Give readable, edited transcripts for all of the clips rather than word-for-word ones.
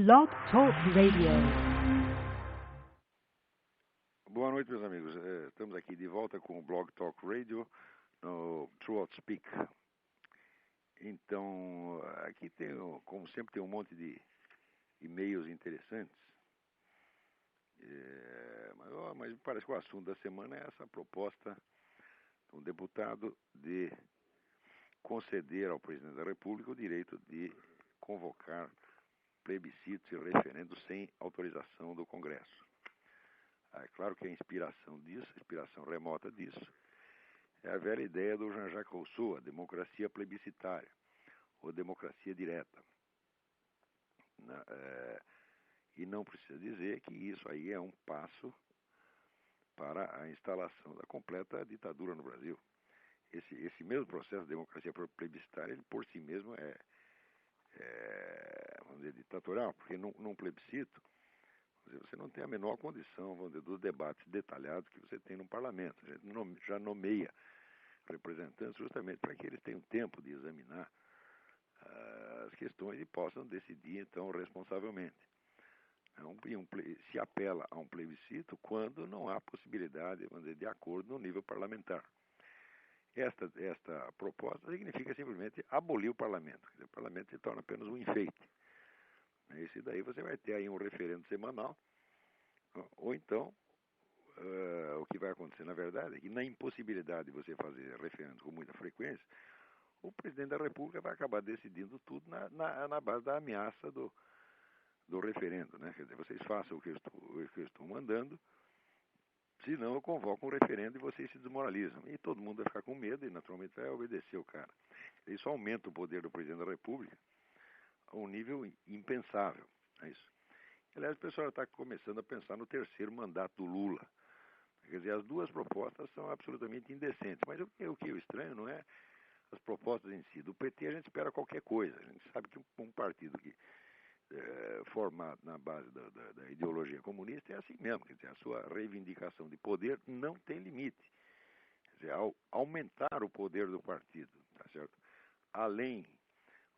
Blog Talk Radio. Boa noite, meus amigos. Estamos aqui de volta com o Blog Talk Radio no Truth Speak. Então, aqui tem, como sempre, tem um monte de e-mails interessantes. Mas parece que o assunto da semana é essa proposta do deputado de conceder ao presidente da República o direito de convocar plebiscitos e referendos sem autorização do Congresso. É claro que a inspiração remota disso, é a velha ideia do Jean-Jacques Rousseau, a democracia plebiscitária, ou democracia direta. E não precisa dizer que isso aí é um passo para a instalação da completa ditadura no Brasil. Esse mesmo processo de democracia plebiscitária, ele por si mesmo vamos dizer, ditatorial, porque num plebiscito você não tem a menor condição, vamos dizer, dos debates detalhados que você tem no parlamento. A gente já nomeia representantes justamente para que eles tenham tempo de examinar as questões e possam decidir, então, responsavelmente. Se apela a um plebiscito quando não há possibilidade, vamos dizer, de acordo no nível parlamentar. Esta proposta significa simplesmente abolir o parlamento. Quer dizer, o parlamento se torna apenas um enfeite. Esse daí você vai ter aí um referendo semanal, ou então, o que vai acontecer, na verdade, é que na impossibilidade de você fazer referendos com muita frequência, o presidente da República vai acabar decidindo tudo na base da ameaça do referendo, né? Quer dizer, vocês façam o que eu estou mandando, senão eu convoco um referendo e vocês se desmoralizam. E todo mundo vai ficar com medo e, naturalmente, vai obedecer o cara. Isso aumenta o poder do presidente da República a um nível impensável. É isso. Aliás, o pessoal está começando a pensar no terceiro mandato do Lula. Quer dizer, as duas propostas são absolutamente indecentes. Mas o que é estranho não é as propostas em si. Do PT a gente espera qualquer coisa. A gente sabe que um partido que formado na base da ideologia comunista é assim mesmo. Quer dizer, a sua reivindicação de poder não tem limite. Quer dizer, ao aumentar o poder do partido, tá certo? Além,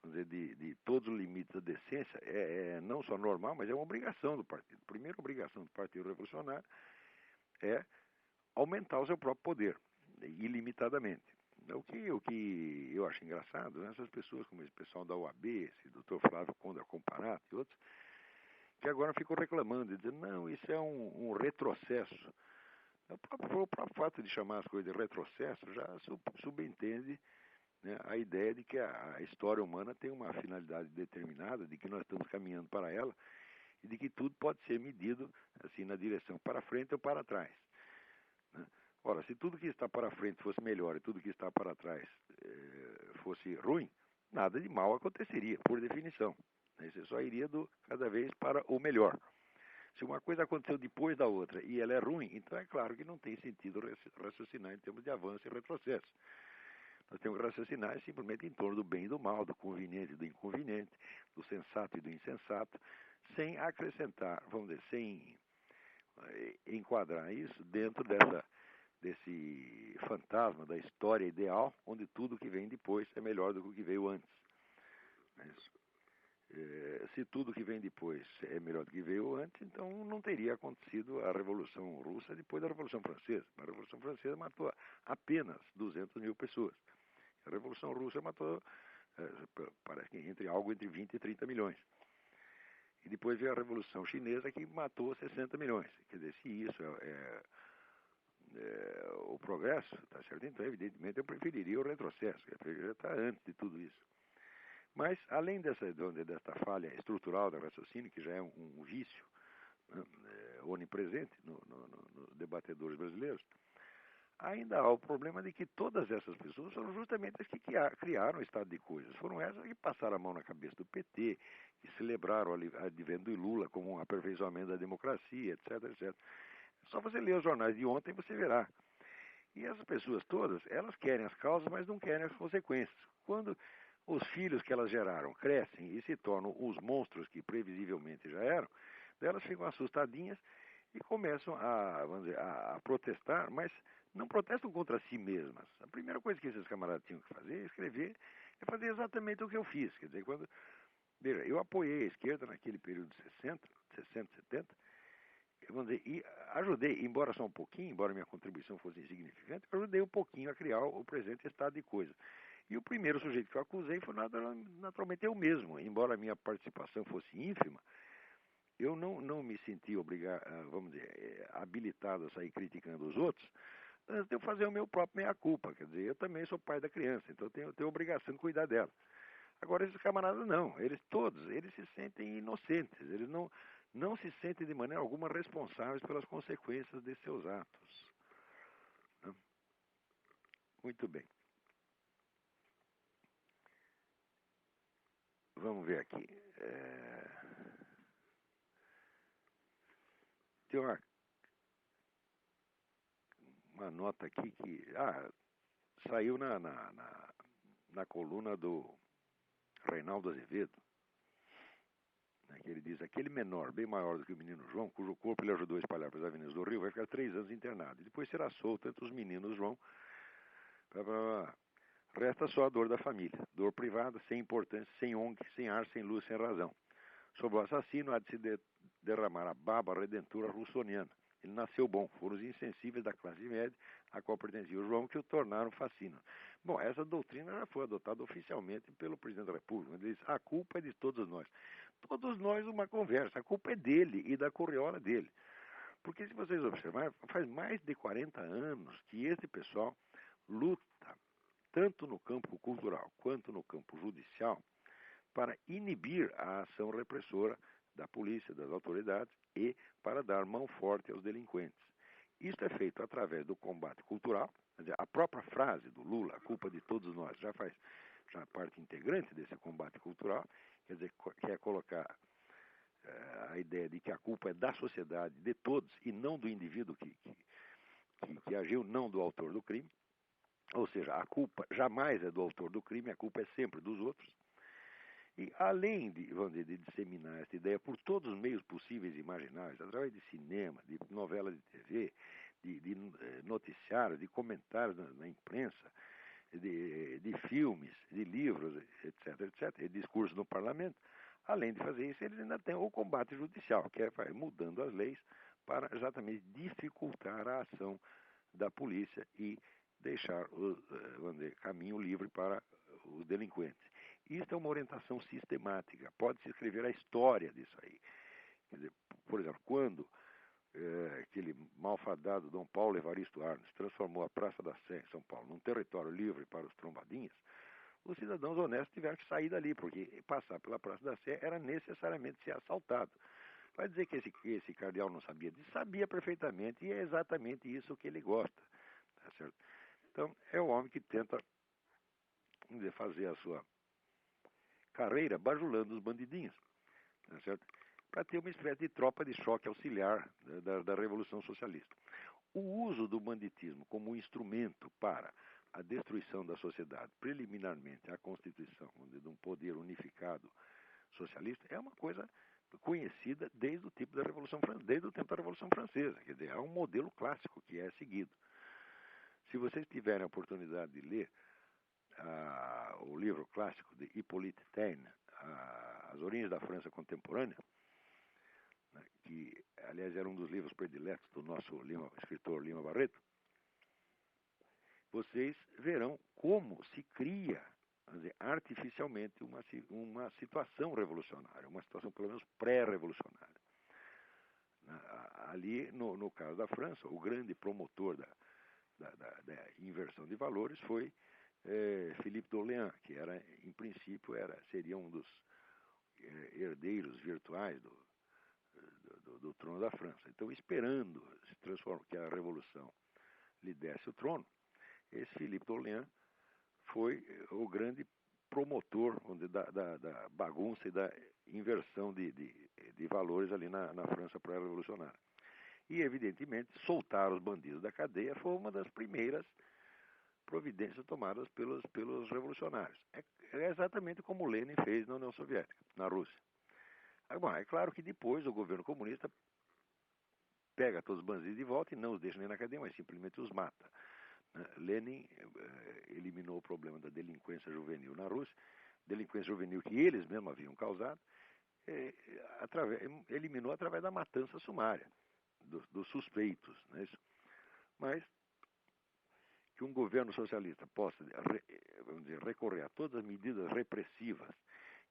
vamos dizer, de todos os limites da decência, é não só normal, mas é uma obrigação do partido. A primeira obrigação do Partido Revolucionário é aumentar o seu próprio poder, ilimitadamente. O que eu acho engraçado, né, essas pessoas como esse pessoal da UAB, esse Dr. Flávio Conde Comparato e outros, que agora ficam reclamando, dizendo, não, isso é um retrocesso. O próprio fato de chamar as coisas de retrocesso já subentende, né, a ideia de que a história humana tem uma finalidade determinada, de que nós estamos caminhando para ela, e de que tudo pode ser medido assim na direção para frente ou para trás. Né? Ora, se tudo que está para frente fosse melhor e tudo que está para trás fosse ruim, nada de mal aconteceria, por definição. Você só iria cada vez para o melhor. Se uma coisa aconteceu depois da outra e ela é ruim, então é claro que não tem sentido raciocinar em termos de avanço e retrocesso. Nós temos que raciocinar simplesmente em torno do bem e do mal, do conveniente e do inconveniente, do sensato e do insensato, sem acrescentar, vamos dizer, sem enquadrar isso dentro desse fantasma da história ideal, onde tudo que vem depois é melhor do que o que veio antes. Se tudo que vem depois é melhor do que veio antes, então não teria acontecido a Revolução Russa depois da Revolução Francesa. A Revolução Francesa matou apenas 200 mil pessoas. A Revolução Russa matou, parece que entre 20 e 30 milhões. E depois veio a Revolução Chinesa, que matou 60 milhões. Quer dizer, se isso é o progresso, tá certo? Então, evidentemente, eu preferiria o retrocesso. Eu preferiria estar antes de tudo isso. Mas, além dessa falha estrutural da raciocínio, que já é um vício, né, onipresente nos debatedores brasileiros, ainda há o problema de que todas essas pessoas foram justamente as que criaram o estado de coisas. Foram essas que passaram a mão na cabeça do PT, que celebraram o advento do Lula como um aperfeiçoamento da democracia, etc, etc. Só você ler os jornais de ontem você verá. E essas pessoas todas, elas querem as causas, mas não querem as consequências. Quando os filhos que elas geraram crescem e se tornam os monstros que previsivelmente já eram, elas ficam assustadinhas e começam vamos dizer, a protestar, mas não protestam contra si mesmas. A primeira coisa que esses camaradas tinham que fazer é fazer exatamente o que eu fiz. Quer dizer, quando Veja, eu apoiei a esquerda naquele período de 60, 70, vamos dizer, e ajudei, embora só um pouquinho, embora minha contribuição fosse insignificante, ajudei um pouquinho a criar o presente estado de coisas. E o primeiro sujeito que eu acusei foi naturalmente eu mesmo, embora a minha participação fosse ínfima, eu não me senti obrigado, vamos dizer, habilitado a sair criticando os outros, antes de eu fazer o meu próprio meia-culpa. Quer dizer, eu também sou pai da criança, então eu tenho a obrigação de cuidar dela. Agora, esses camaradas não, eles se sentem inocentes, eles não se sentem de maneira alguma responsáveis pelas consequências de seus atos. Né? Muito bem. Vamos ver aqui. Tem uma nota aqui que saiu na coluna do Reinaldo Azevedo, né, que ele diz: aquele menor, bem maior do que o menino João, cujo corpo ele ajudou a espalhar pelas avenidas do Rio, vai ficar 3 anos internado. E depois será solto entre os meninos João. Resta só a dor da família, dor privada, sem importância, sem ONG, sem ar, sem luz, sem razão. Sobre o assassino há de se derramar a baba redentora russoniana. Ele nasceu bom, foram os insensíveis da classe média a qual pertencia o João que o tornaram fascino. Bom, essa doutrina já foi adotada oficialmente pelo presidente da República. Ele diz: a culpa é de todos nós. Todos nós uma conversa, a culpa é dele e da corriola dele. Porque se vocês observarem, faz mais de 40 anos que esse pessoal luta, tanto no campo cultural quanto no campo judicial, para inibir a ação repressora da polícia, das autoridades e para dar mão forte aos delinquentes. Isso é feito através do combate cultural, quer dizer, a própria frase do Lula, a culpa de todos nós, já é parte integrante desse combate cultural, quer dizer, quer colocar a ideia de que a culpa é da sociedade, de todos, e não do indivíduo que agiu, não do autor do crime. Ou seja, a culpa jamais é do autor do crime, a culpa é sempre dos outros. E além de disseminar essa ideia por todos os meios possíveis e imagináveis, através de cinema, de novelas de TV, de noticiários, de comentários na imprensa, de filmes, de livros, etc., e discursos no parlamento, além de fazer isso, eles ainda têm o combate judicial, que é mudando as leis para exatamente dificultar a ação da polícia e deixar caminho livre para os delinquentes. Isso é uma orientação sistemática. Pode-se escrever a história disso aí. Quer dizer, por exemplo, quando aquele malfadado Dom Paulo Evaristo Arnes transformou a Praça da Sé, em São Paulo, num território livre para os trombadinhas, os cidadãos honestos tiveram que sair dali, porque passar pela Praça da Sé era necessariamente ser assaltado. Vai dizer que esse cardeal não sabia disso? Sabia perfeitamente, e é exatamente isso que ele gosta. Tá certo? Então, é o homem que tenta fazer a sua carreira bajulando os bandidinhos, tá certo? Para ter uma espécie de tropa de choque auxiliar da Revolução Socialista. O uso do banditismo como instrumento para a destruição da sociedade, preliminarmente à constituição de um poder unificado socialista, é uma coisa conhecida desde o tempo da Revolução Francesa. Quer dizer, há um modelo clássico que é seguido. Se vocês tiverem a oportunidade de ler o livro clássico de Hippolyte Taine, As Origens da França Contemporânea, né, que, aliás, era um dos livros prediletos do nosso escritor Lima Barreto, vocês verão como se cria, dizer, artificialmente uma situação revolucionária, uma situação pelo menos pré-revolucionária. Ali, no caso da França, o grande promotor da inversão de valores foi Philippe d'Orléans, que em princípio seria um dos herdeiros virtuais do trono da França. Então, esperando que a revolução lhe desse o trono, esse Philippe d'Orléans foi o grande promotor da bagunça e da inversão de valores ali na França pré-revolucionária. E, evidentemente, soltar os bandidos da cadeia foi uma das primeiras providências tomadas pelos revolucionários. É exatamente como Lenin fez na União Soviética, na Rússia. Bom, é claro que depois o governo comunista pega todos os bandidos de volta e não os deixa nem na cadeia, mas simplesmente os mata. Lenin eliminou o problema da delinquência juvenil na Rússia delinquência juvenil que eles mesmos haviam causado, eliminou através da matança sumária dos suspeitos. Não é isso? Mas que um governo socialista possa, vamos dizer, recorrer a todas as medidas repressivas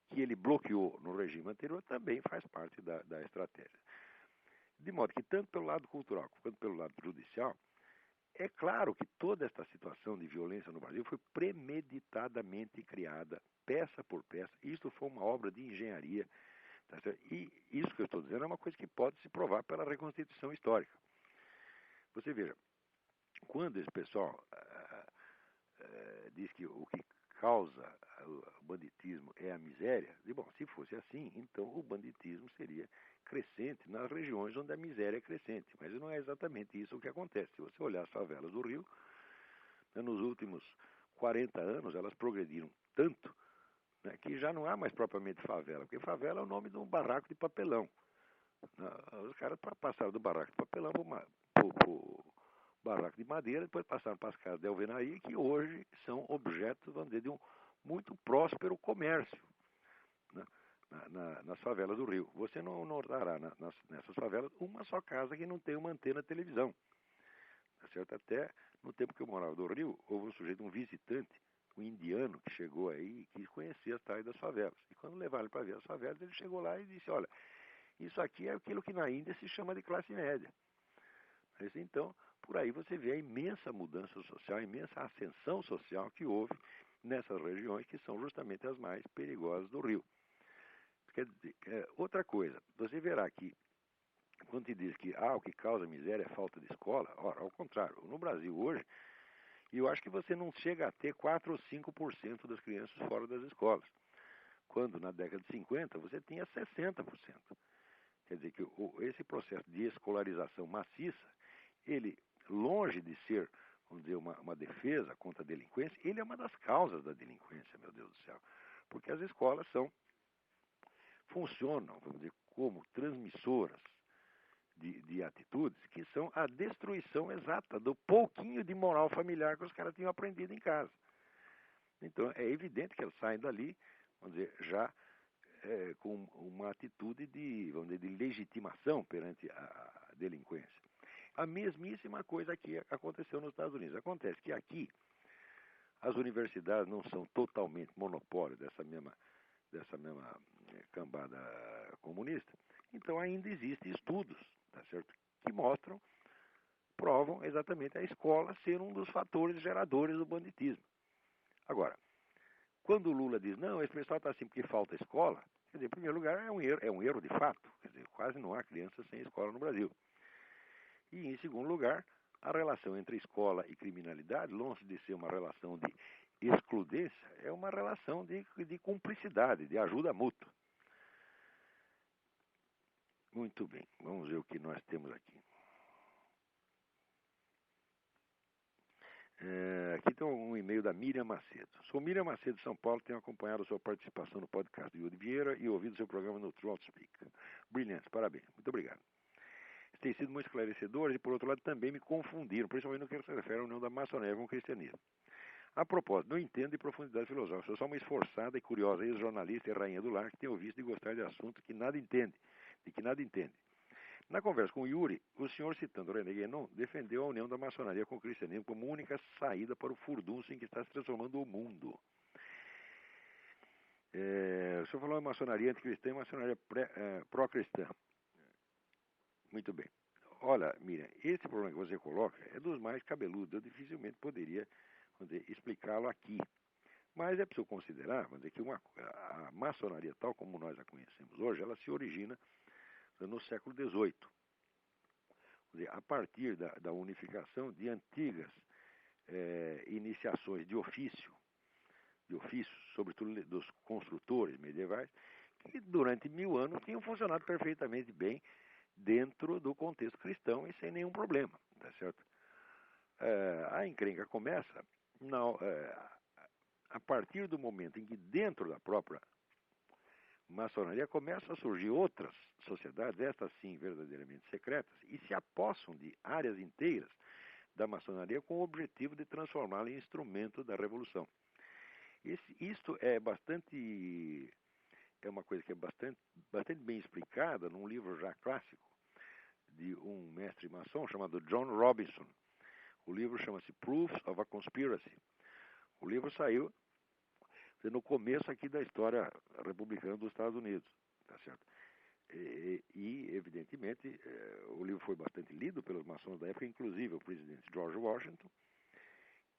que ele bloqueou no regime anterior também faz parte da estratégia. De modo que, tanto pelo lado cultural quanto pelo lado judicial, é claro que toda esta situação de violência no Brasil foi premeditadamente criada, peça por peça. Isto foi uma obra de engenharia. Tá certo? E isso que eu estou dizendo é uma coisa que pode se provar pela reconstituição histórica. Você veja, quando esse pessoal diz que o que causa o banditismo é a miséria, bom, se fosse assim, então o banditismo seria crescente nas regiões onde a miséria é crescente. Mas não é exatamente isso o que acontece. Se você olhar as favelas do Rio, nos últimos 40 anos elas progrediram tanto, né, que já não há mais propriamente favela, porque favela é o nome de um barraco de papelão. Os caras passaram do barraco de papelão para o barraco de madeira, depois passaram para as casas de alvenaria, que hoje são objetos, vamos dizer, de um muito próspero comércio, né, nas favelas do Rio. Você não notará nessas favelas uma só casa que não tem uma antena de televisão. Tá certo? Até no tempo que eu morava no Rio, houve um sujeito, um visitante, um indiano, que chegou aí e quis conhecer as tais das favelas. E quando levaram ele para ver as favelas, ele chegou lá e disse, olha, isso aqui é aquilo que na Índia se chama de classe média. Mas, então, por aí você vê a imensa mudança social, a imensa ascensão social que houve nessas regiões que são justamente as mais perigosas do Rio. Quer dizer, outra coisa, você verá que quando se diz que o que causa miséria é falta de escola, ora, ao contrário, no Brasil hoje, eu acho que você não chega a ter 4 ou 5% das crianças fora das escolas. Quando na década de 50 você tinha 60%. Quer dizer que esse processo de escolarização maciça, ele, longe de ser, vamos dizer, uma defesa contra a delinquência, ele é uma das causas da delinquência, meu Deus do céu. Porque as escolas funcionam, vamos dizer, como transmissoras de atitudes que são a destruição exata do pouquinho de moral familiar que os caras tinham aprendido em casa. Então, é evidente que eles saem dali, vamos dizer, já com uma atitude vamos dizer, de legitimação perante a delinquência. A mesmíssima coisa que aconteceu nos Estados Unidos. Acontece que aqui as universidades não são totalmente monopólio dessa mesma cambada comunista, então ainda existem estudos, tá certo, que provam exatamente a escola ser um dos fatores geradores do banditismo. Agora, quando o Lula diz, não, esse pessoal está assim porque falta escola, quer dizer, em primeiro lugar, é um erro de fato. Quer dizer, quase não há crianças sem escola no Brasil. E, em segundo lugar, a relação entre escola e criminalidade, longe de ser uma relação de excludência, é uma relação de cumplicidade, de ajuda mútua. Muito bem, vamos ver o que nós temos aqui. Aqui tem um e-mail da Miriam Macedo. Sou Miriam Macedo de São Paulo, tenho acompanhado a sua participação no podcast do Yuri Vieira e ouvido seu programa no Throat Speak. Brilhante, parabéns, muito obrigado. Tem sido muito esclarecedor e, por outro lado, também me confundiram, principalmente no que se refere à união da maçonaria com o cristianismo. A propósito, não entendo de profundidade filosófica, sou só uma esforçada e curiosa ex-jornalista e rainha do lar que tenho visto e gostar de assuntos de que nada entende. Na conversa com o Yuri, o senhor, citando René Guénon, defendeu a união da maçonaria com o cristianismo como única saída para o furdúncio em que está se transformando o mundo. O senhor falou em maçonaria anticristã e maçonaria pró-cristã. Muito bem. Olha, Miriam, esse problema que você coloca é dos mais cabeludos. Eu dificilmente poderia, explicá-lo aqui. Mas é preciso considerar, que a maçonaria, tal como nós a conhecemos hoje, ela se origina no século XVIII. A partir da unificação de antigas iniciações de ofícios, sobretudo dos construtores medievais, que durante 1000 anos tinham funcionado perfeitamente bem dentro do contexto cristão e sem nenhum problema, tá certo? A encrenca começa a partir do momento em que dentro da própria maçonaria começam a surgir outras sociedades, estas sim verdadeiramente secretas, e se apossam de áreas inteiras da maçonaria com o objetivo de transformá-la em instrumento da revolução. Isto é bastante, é uma coisa que é bastante bem explicada num livro já clássico de um mestre maçom chamado John Robinson. O livro chama-se Proofs of a Conspiracy. O livro saiu no começo aqui da história republicana dos Estados Unidos, tá certo? Evidentemente, o livro foi bastante lido pelos maçons da época, inclusive o presidente George Washington,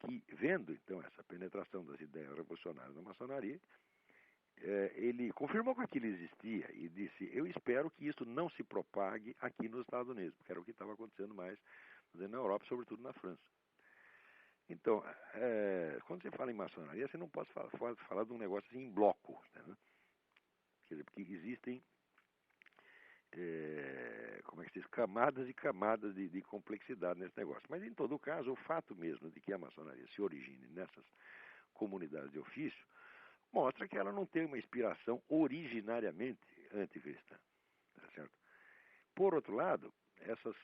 que, vendo então essa penetração das ideias revolucionárias na maçonaria, ele confirmou que aquilo existia e disse: eu espero que isso não se propague aqui nos Estados Unidos, porque era o que estava acontecendo mais na Europa, sobretudo na França. Então, quando você fala em maçonaria, você não pode falar de um negócio assim em bloco, né? Quer dizer, porque existem como é que se diz, camadas e camadas de complexidade nesse negócio. Mas, em todo caso, o fato mesmo de que a maçonaria se origine nessas comunidades de ofício mostra que ela não tem uma inspiração originariamente anticristã. Tá certo? Por outro lado, essas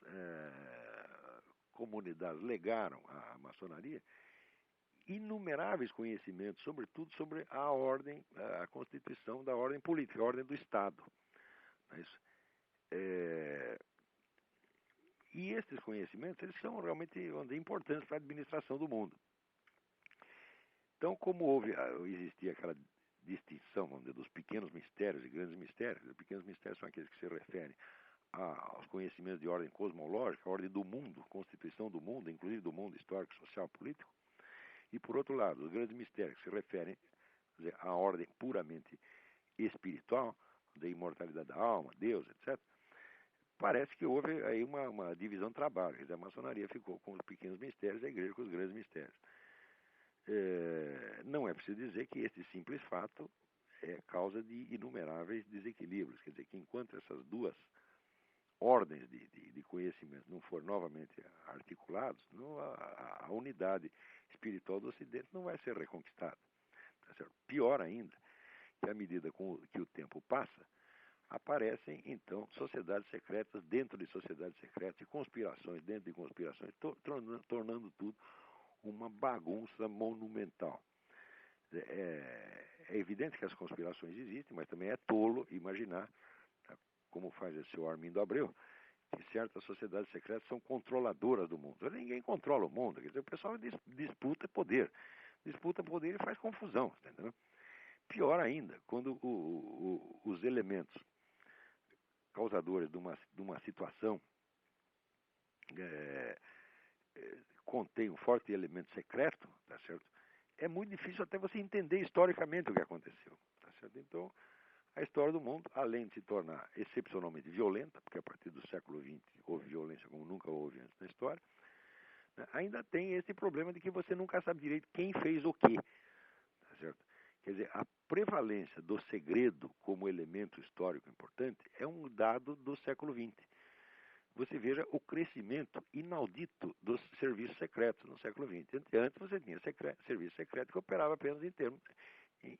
comunidades legaram à maçonaria inumeráveis conhecimentos, sobretudo sobre a ordem, a constituição da ordem política, a ordem do Estado. Não é isso? E esses conhecimentos, eles são realmente importantes para a administração do mundo. Então, como existia aquela distinção, vamos dizer, dos pequenos mistérios e grandes mistérios, os pequenos mistérios são aqueles que se referem aos conhecimentos de ordem cosmológica, a ordem do mundo, constituição do mundo, inclusive do mundo histórico, social, político. E, por outro lado, os grandes mistérios que se referem à ordem puramente espiritual, da imortalidade da alma, Deus, etc., parece que houve aí uma divisão de trabalho. Quer dizer, a maçonaria ficou com os pequenos mistérios, a igreja com os grandes mistérios. Não é preciso dizer que esse simples fato é causa de inumeráveis desequilíbrios. Quer dizer, que enquanto essas duas ordens de conhecimento não forem novamente articulados, a unidade espiritual do Ocidente não vai ser reconquistada. Tá certo? Pior ainda, que à medida que o tempo passa, aparecem, então, sociedades secretas dentro de sociedades secretas e conspirações dentro de conspirações, tornando tudo uma bagunça monumental. É evidente que as conspirações existem, mas também é tolo imaginar, como faz esse senhor Armindo Abreu, que certas sociedades secretas são controladoras do mundo. Ninguém controla o mundo, quer dizer, o pessoal disputa poder e faz confusão, entendeu? Pior ainda, quando os elementos causadores de uma situação contém um forte elemento secreto, tá certo? É muito difícil até você entender historicamente o que aconteceu, tá certo? Então, a história do mundo, além de se tornar excepcionalmente violenta, porque a partir do século XX houve violência como nunca houve antes na história, né, ainda tem esse problema de que você nunca sabe direito quem fez o quê, tá certo? Quer dizer, a prevalência do segredo como elemento histórico importante é um dado do século XX. Você veja o crescimento inaudito dos serviços secretos no século XX. Antes você tinha serviço secreto que operava apenas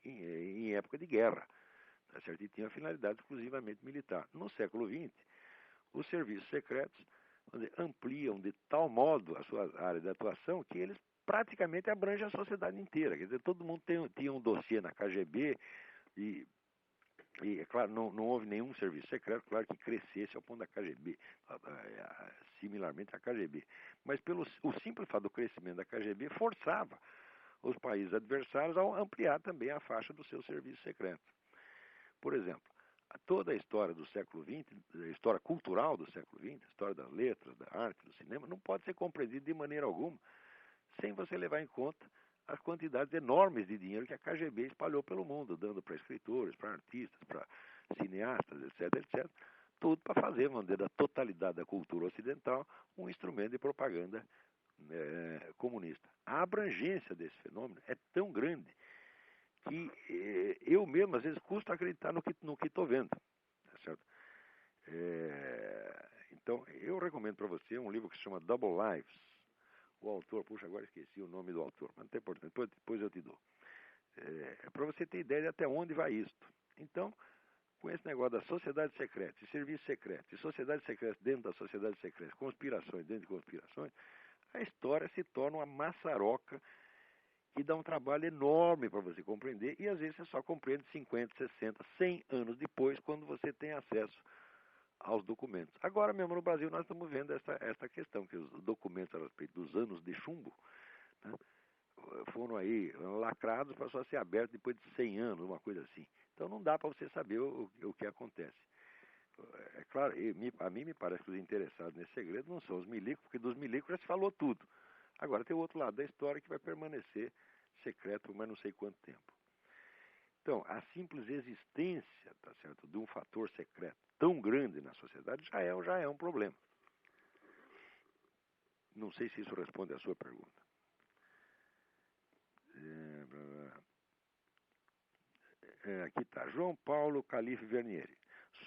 em época de guerra, tá certo? E tinha finalidade exclusivamente militar. No século XX, os serviços secretos ampliam de tal modo a sua área de atuação que eles praticamente abrangem a sociedade inteira. Quer dizer, todo mundo tinha um dossiê na KGB e é claro, não houve nenhum serviço secreto, claro, que crescesse ao ponto da KGB, similarmente à KGB. Mas o simples fato do crescimento da KGB forçava os países adversários a ampliar também a faixa do seu serviço secreto. Por exemplo, toda a história do século XX, a história cultural do século XX, a história das letras, da arte, do cinema, não pode ser compreendida de maneira alguma sem você levar em conta as quantidades enormes de dinheiro que a KGB espalhou pelo mundo, dando para escritores, para artistas, para cineastas, etc., etc., tudo para fazer, vamos dizer, da totalidade da cultura ocidental um instrumento de propaganda comunista. A abrangência desse fenômeno é tão grande que eu mesmo, às vezes, custa acreditar no que estou vendo. Tá certo? Então, eu recomendo para você um livro que se chama Double Lives. O autor, puxa, agora esqueci o nome do autor, mas não tem importância, depois eu te dou. Para você ter ideia de até onde vai isto. Então, com esse negócio da sociedade secreta, de serviço secreto, de sociedade secreta dentro da sociedade secreta, conspirações dentro de conspirações, a história se torna uma maçaroca que dá um trabalho enorme para você compreender, e às vezes você só compreende 50, 60, 100 anos depois, quando você tem acesso aos documentos. Agora mesmo no Brasil nós estamos vendo essa questão, que os documentos a respeito dos anos de chumbo, né, foram aí lacrados para só ser abertos depois de 100 anos, uma coisa assim. Então não dá para você saber o que acontece. É claro, a mim me parece que os interessados nesse segredo não são os milicos, porque dos milicos já se falou tudo. Agora tem o outro lado da história que vai permanecer secreto por mais não sei quanto tempo. Então, a simples existência, tá certo, de um fator secreto tão grande na sociedade já é um problema. Não sei se isso responde à sua pergunta. Aqui está, João Paulo Calife Vernieri.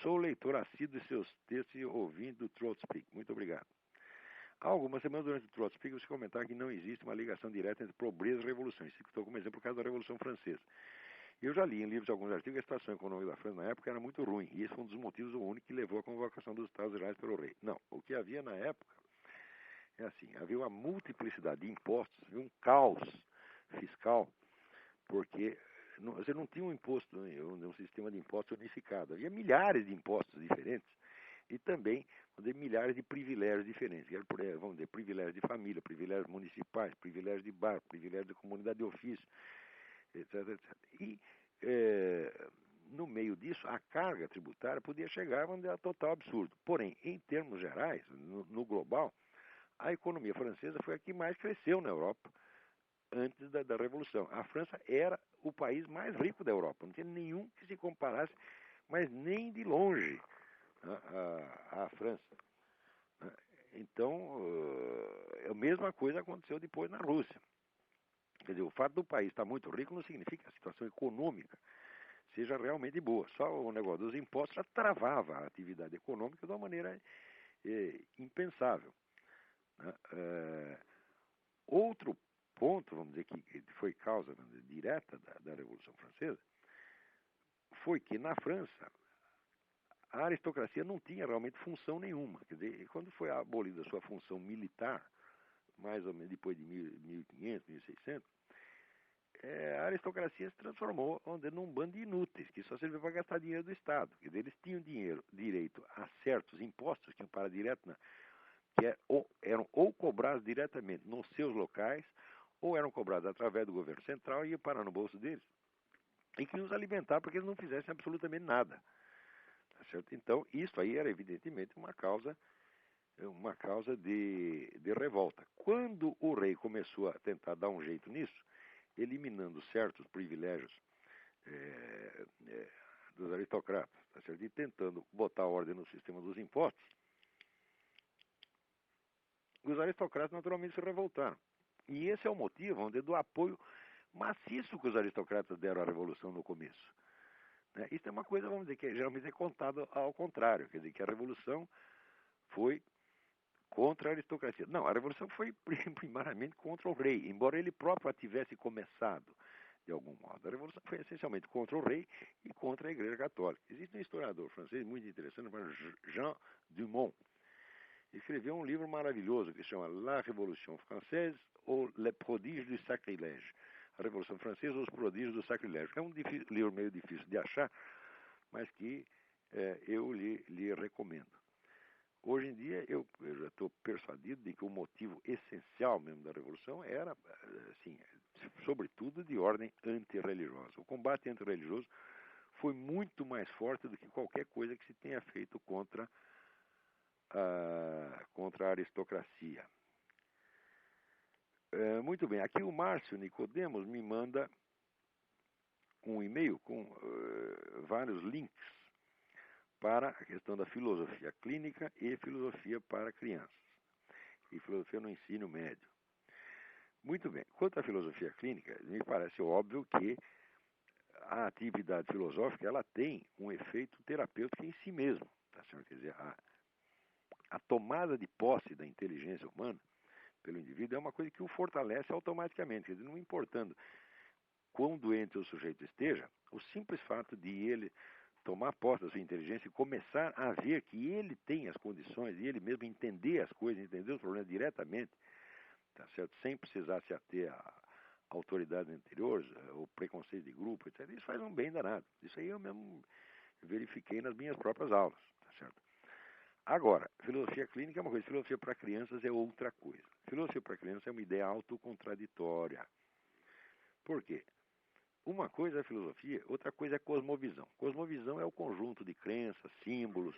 Sou leitor assíduo de seus textos e ouvindo do Trotspeak. Muito obrigado. Há algumas semanas durante o Trotspeak você comentar que não existe uma ligação direta entre pobreza e revolução. Isso estou como exemplo por causa da Revolução Francesa. Eu já li em livros alguns artigos que a situação econômica da França na época era muito ruim, e esse foi um dos motivos, o único, que levou à convocação dos Estados Gerais pelo rei. Não, o que havia na época é assim, havia uma multiplicidade de impostos, havia um caos fiscal, porque você não tinha um imposto, um sistema de impostos unificado, havia milhares de impostos diferentes, e também milhares de privilégios diferentes, vamos dizer, privilégios de família, privilégios municipais, privilégios de bairro, privilégios de comunidade de ofício, etc, etc. E, no meio disso, a carga tributária podia chegar a total absurdo. Porém, em termos gerais, no global, a economia francesa foi a que mais cresceu na Europa antes da Revolução. A França era o país mais rico da Europa. Não tinha nenhum que se comparasse, mas nem de longe, à França. Então, a mesma coisa aconteceu depois na Rússia. Quer dizer, o fato do país estar muito rico não significa que a situação econômica seja realmente boa. Só o negócio dos impostos já travava a atividade econômica de uma maneira impensável. Né? Outro ponto, vamos dizer, que foi causa direta da Revolução Francesa, foi que na França a aristocracia não tinha realmente função nenhuma. Quer dizer, quando foi abolida a sua função militar, mais ou menos depois de 1500, 1600, a aristocracia se transformou num bando de inúteis, que só servia para gastar dinheiro do Estado. Quer dizer, eles tinham direito a certos impostos que iam para direto, eram ou cobrados diretamente nos seus locais, ou eram cobrados através do governo central e iam parar no bolso deles. E que os alimentar para que eles não fizessem absolutamente nada. Tá certo? Então, isso aí era evidentemente uma causa de revolta. Quando o rei começou a tentar dar um jeito nisso, eliminando certos privilégios dos aristocratas, tá certo? E tentando botar ordem no sistema dos impostos, os aristocratas naturalmente se revoltaram. E esse é o motivo, vamos dizer, do apoio maciço que os aristocratas deram à Revolução no começo. Né? Isso é uma coisa, vamos dizer, que geralmente é contado ao contrário, quer dizer, que a Revolução foi contra a aristocracia. Não, a Revolução foi primariamente contra o rei, embora ele próprio a tivesse começado de algum modo. A Revolução foi essencialmente contra o rei e contra a Igreja Católica. Existe um historiador francês muito interessante, chamado Jean Dumont. Ele escreveu um livro maravilhoso que se chama La Révolution Française ou Le Prodige du Sacrilège. A Revolução Francesa ou os Prodígios do Sacrilégio. É um livro meio difícil de achar, mas que eu lhe recomendo. Hoje em dia, eu já estou persuadido de que o motivo essencial mesmo da Revolução era, assim, sobretudo de ordem antirreligiosa. O combate antirreligioso foi muito mais forte do que qualquer coisa que se tenha feito contra a aristocracia. Muito bem, aqui o Márcio Nicodemos me manda um e-mail com vários links para a questão da filosofia clínica e filosofia para crianças, e filosofia no ensino médio. Muito bem, quanto à filosofia clínica, me parece óbvio que a atividade filosófica ela tem um efeito terapêutico em si mesmo. Tá certo? Quer dizer, a tomada de posse da inteligência humana pelo indivíduo é uma coisa que o fortalece automaticamente. Quer dizer, não importando quão doente o sujeito esteja, o simples fato de ele tomar posse da sua inteligência e começar a ver que ele tem as condições e ele mesmo entender as coisas, entender os problemas diretamente, tá certo? Sem precisar se ater autoridades anteriores, o preconceito de grupo, etc., isso faz um bem danado. Isso aí eu mesmo verifiquei nas minhas próprias aulas, tá certo? Agora, filosofia clínica é uma coisa, filosofia para crianças é outra coisa. Filosofia para crianças é uma ideia autocontraditória. Por quê? Uma coisa é filosofia, outra coisa é cosmovisão. Cosmovisão é o conjunto de crenças, símbolos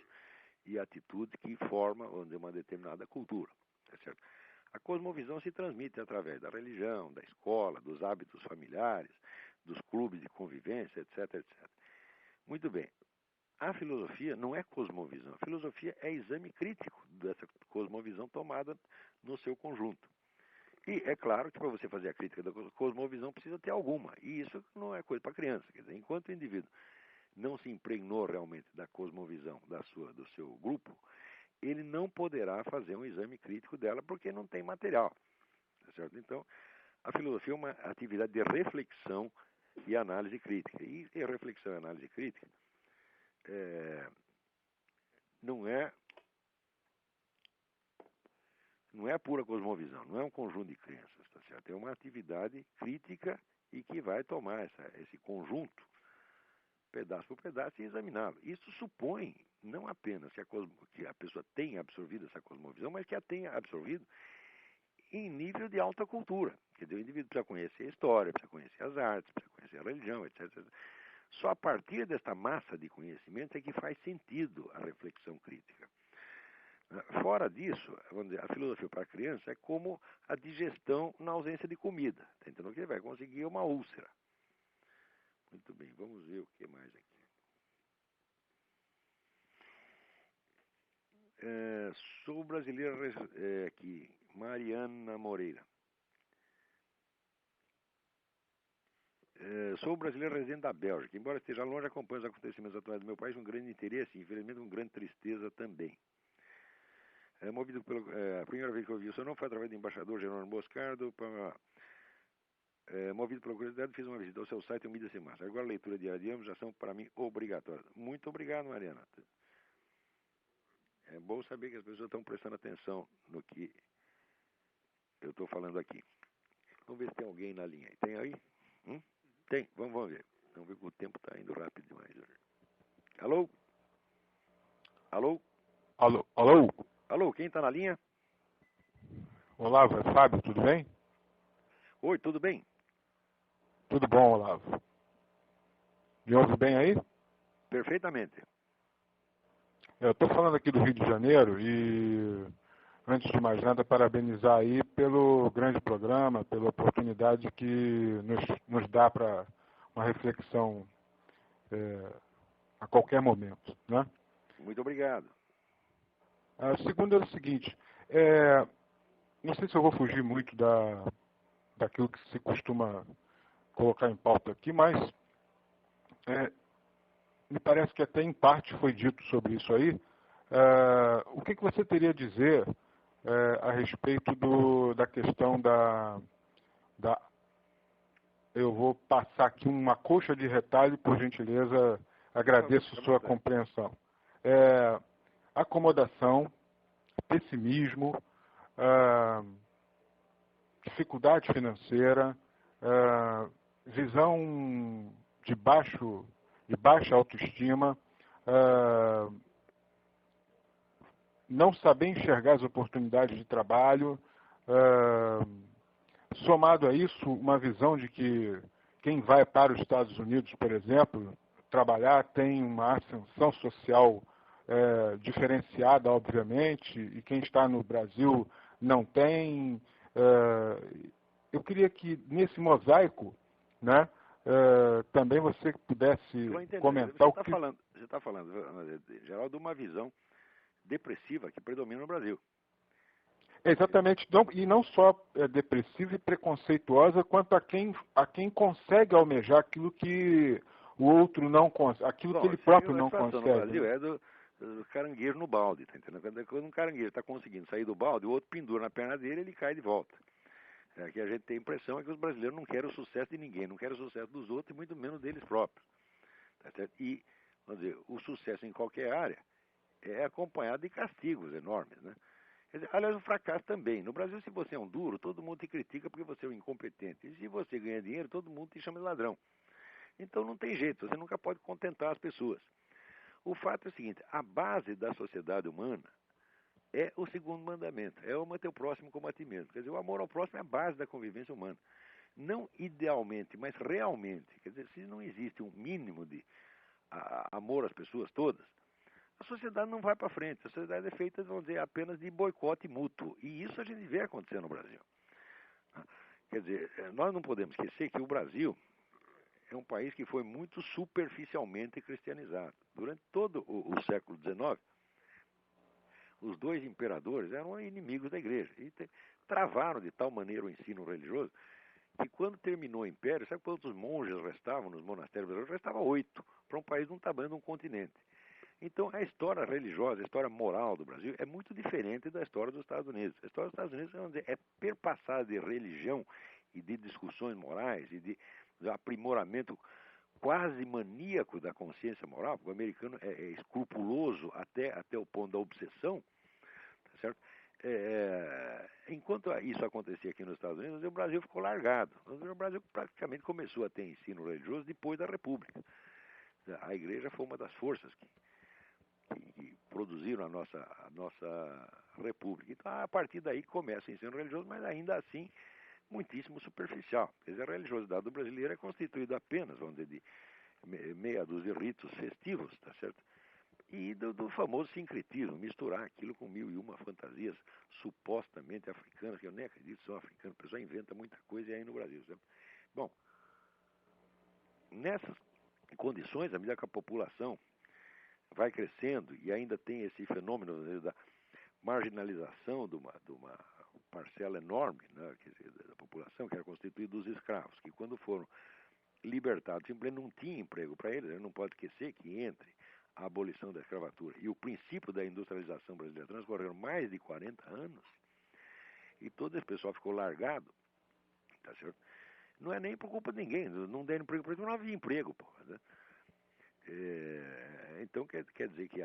e atitudes que formam uma determinada cultura, tá certo? A cosmovisão se transmite através da religião, da escola, dos hábitos familiares, dos clubes de convivência, etc, etc. Muito bem. A filosofia não é cosmovisão. A filosofia é exame crítico dessa cosmovisão tomada no seu conjunto. E é claro que para você fazer a crítica da cosmovisão precisa ter alguma. E isso não é coisa para criança. Quer dizer, enquanto o indivíduo não se impregnou realmente da cosmovisão do seu grupo, ele não poderá fazer um exame crítico dela porque não tem material. Tá certo? Então, a filosofia é uma atividade de reflexão e análise crítica. E reflexão e análise crítica não é a pura cosmovisão, não é um conjunto de crenças, tá certo? É uma atividade crítica e que vai tomar esse conjunto, pedaço por pedaço, e examiná-lo. Isso supõe não apenas que a pessoa tenha absorvido essa cosmovisão, mas que a tenha absorvido em nível de alta cultura. Quer dizer, o indivíduo precisa conhecer a história, precisa conhecer as artes, precisa conhecer a religião, etc, etc. Só a partir desta massa de conhecimento é que faz sentido a reflexão crítica. Fora disso, vamos dizer, a filosofia para a criança é como a digestão na ausência de comida. Tá entendendo que ele vai conseguir uma úlcera. Muito bem, vamos ver o que mais aqui. Sou brasileira aqui, Mariana Moreira. Sou brasileiro residente da Bélgica. Embora esteja longe, acompanho os acontecimentos atuais do meu país com grande interesse e, infelizmente, com grande tristeza também. Movido a primeira vez que eu vi o seu nome foi através do embaixador Jerônimo Boscardo. Movido pela curiosidade, fiz uma visita ao seu site e mídia sem massa. Agora a leitura diária de ambos já são, para mim, obrigatórias. Muito obrigado, Mariana. É bom saber que as pessoas estão prestando atenção no que eu estou falando aqui. Vamos ver se tem alguém na linha. Tem aí? Tem, vamos ver. Vamos ver que o tempo está indo rápido demais. Alô? Alô? Alô? Alô? Alô, quem está na linha? Olavo, é Fábio, tudo bem? Oi, tudo bem? Tudo bom, Olavo. Me ouve bem aí? Perfeitamente. Eu estou falando aqui do Rio de Janeiro e, antes de mais nada, parabenizar aí pelo grande programa, pela oportunidade que nos dá para uma reflexão a qualquer momento, né? Muito obrigado. A segunda é o seguinte, não sei se eu vou fugir muito daquilo que se costuma colocar em pauta aqui, mas me parece que até em parte foi dito sobre isso aí. O que você teria a dizer a respeito da questão eu vou passar aqui uma coxa de retalho, por gentileza, agradeço sua compreensão. Acomodação, pessimismo, dificuldade financeira, visão de baixa autoestima, não saber enxergar as oportunidades de trabalho, somado a isso, uma visão de que quem vai para os Estados Unidos, por exemplo, trabalhar tem uma ascensão social diferenciada, obviamente, e quem está no Brasil não tem. Eu queria que, nesse mosaico, né, também você pudesse comentar Você está falando, Geraldo, de uma visão depressiva que predomina no Brasil. Exatamente, e não só depressiva e preconceituosa, quanto a quem consegue almejar aquilo que o outro não consegue, aquilo que ele próprio não consegue. No Brasil é do caranguejo no balde, tá entendendo? Quando um caranguejo está conseguindo sair do balde, o outro pendura na perna dele e ele cai de volta. Que a gente tem a impressão é que os brasileiros não querem o sucesso de ninguém, não querem o sucesso dos outros e muito menos deles próprios. Tá certo? E, vamos dizer, o sucesso em qualquer área é acompanhado de castigos enormes, né? Quer dizer, aliás, o fracasso também. No Brasil, se você é um duro, todo mundo te critica porque você é um incompetente. E se você ganha dinheiro, todo mundo te chama de ladrão. Então não tem jeito, você nunca pode contentar as pessoas. O fato é o seguinte, a base da sociedade humana é o segundo mandamento, é ama teu próximo como a ti mesmo. Quer dizer, o amor ao próximo é a base da convivência humana. Não idealmente, mas realmente. Quer dizer, se não existe um mínimo de amor às pessoas todas, a sociedade não vai para frente. A sociedade é feita, vamos dizer, apenas de boicote mútuo. E isso a gente vê acontecer no Brasil. Quer dizer, nós não podemos esquecer que o Brasil é um país que foi muito superficialmente cristianizado. Durante todo o século XIX, os dois imperadores eram inimigos da igreja e travaram de tal maneira o ensino religioso que quando terminou o império, sabe quantos monges restavam nos monastérios brasileiros? Restava 8, para um país de um tamanho de um continente. Então a história religiosa, a história moral do Brasil é muito diferente da história dos Estados Unidos. A história dos Estados Unidos, vamos dizer, é perpassada de religião e de discussões morais e de aprimoramento quase maníaco da consciência moral, porque o americano é escrupuloso até o ponto da obsessão, tá certo? Enquanto isso acontecia aqui nos Estados Unidos, o Brasil ficou largado. O Brasil praticamente começou a ter ensino religioso depois da República. A igreja foi uma das forças que produziram a nossa República. Então, a partir daí começa o ensino religioso, mas ainda assim muitíssimo superficial. Quer dizer, a religiosidade do brasileiro é constituída apenas, vamos dizer, de meia dúzia de ritos festivos, tá certo? E do famoso sincretismo, misturar aquilo com mil e uma fantasias supostamente africanas, que eu nem acredito que são africanas, o pessoal inventa muita coisa aí no Brasil, certo? Bom, nessas condições, à medida que a população vai crescendo e ainda tem esse fenômeno da marginalização de uma parcela enorme, né, quer dizer, da população, que era constituída dos escravos, que quando foram libertados, simplesmente não tinha emprego para eles. A gente não pode esquecer que entre a abolição da escravatura e o princípio da industrialização brasileira transcorreram mais de 40 anos e todo esse pessoal ficou largado, tá certo? Não é nem por culpa de ninguém, não deram emprego porque não havia emprego, pô, né? Então quer dizer que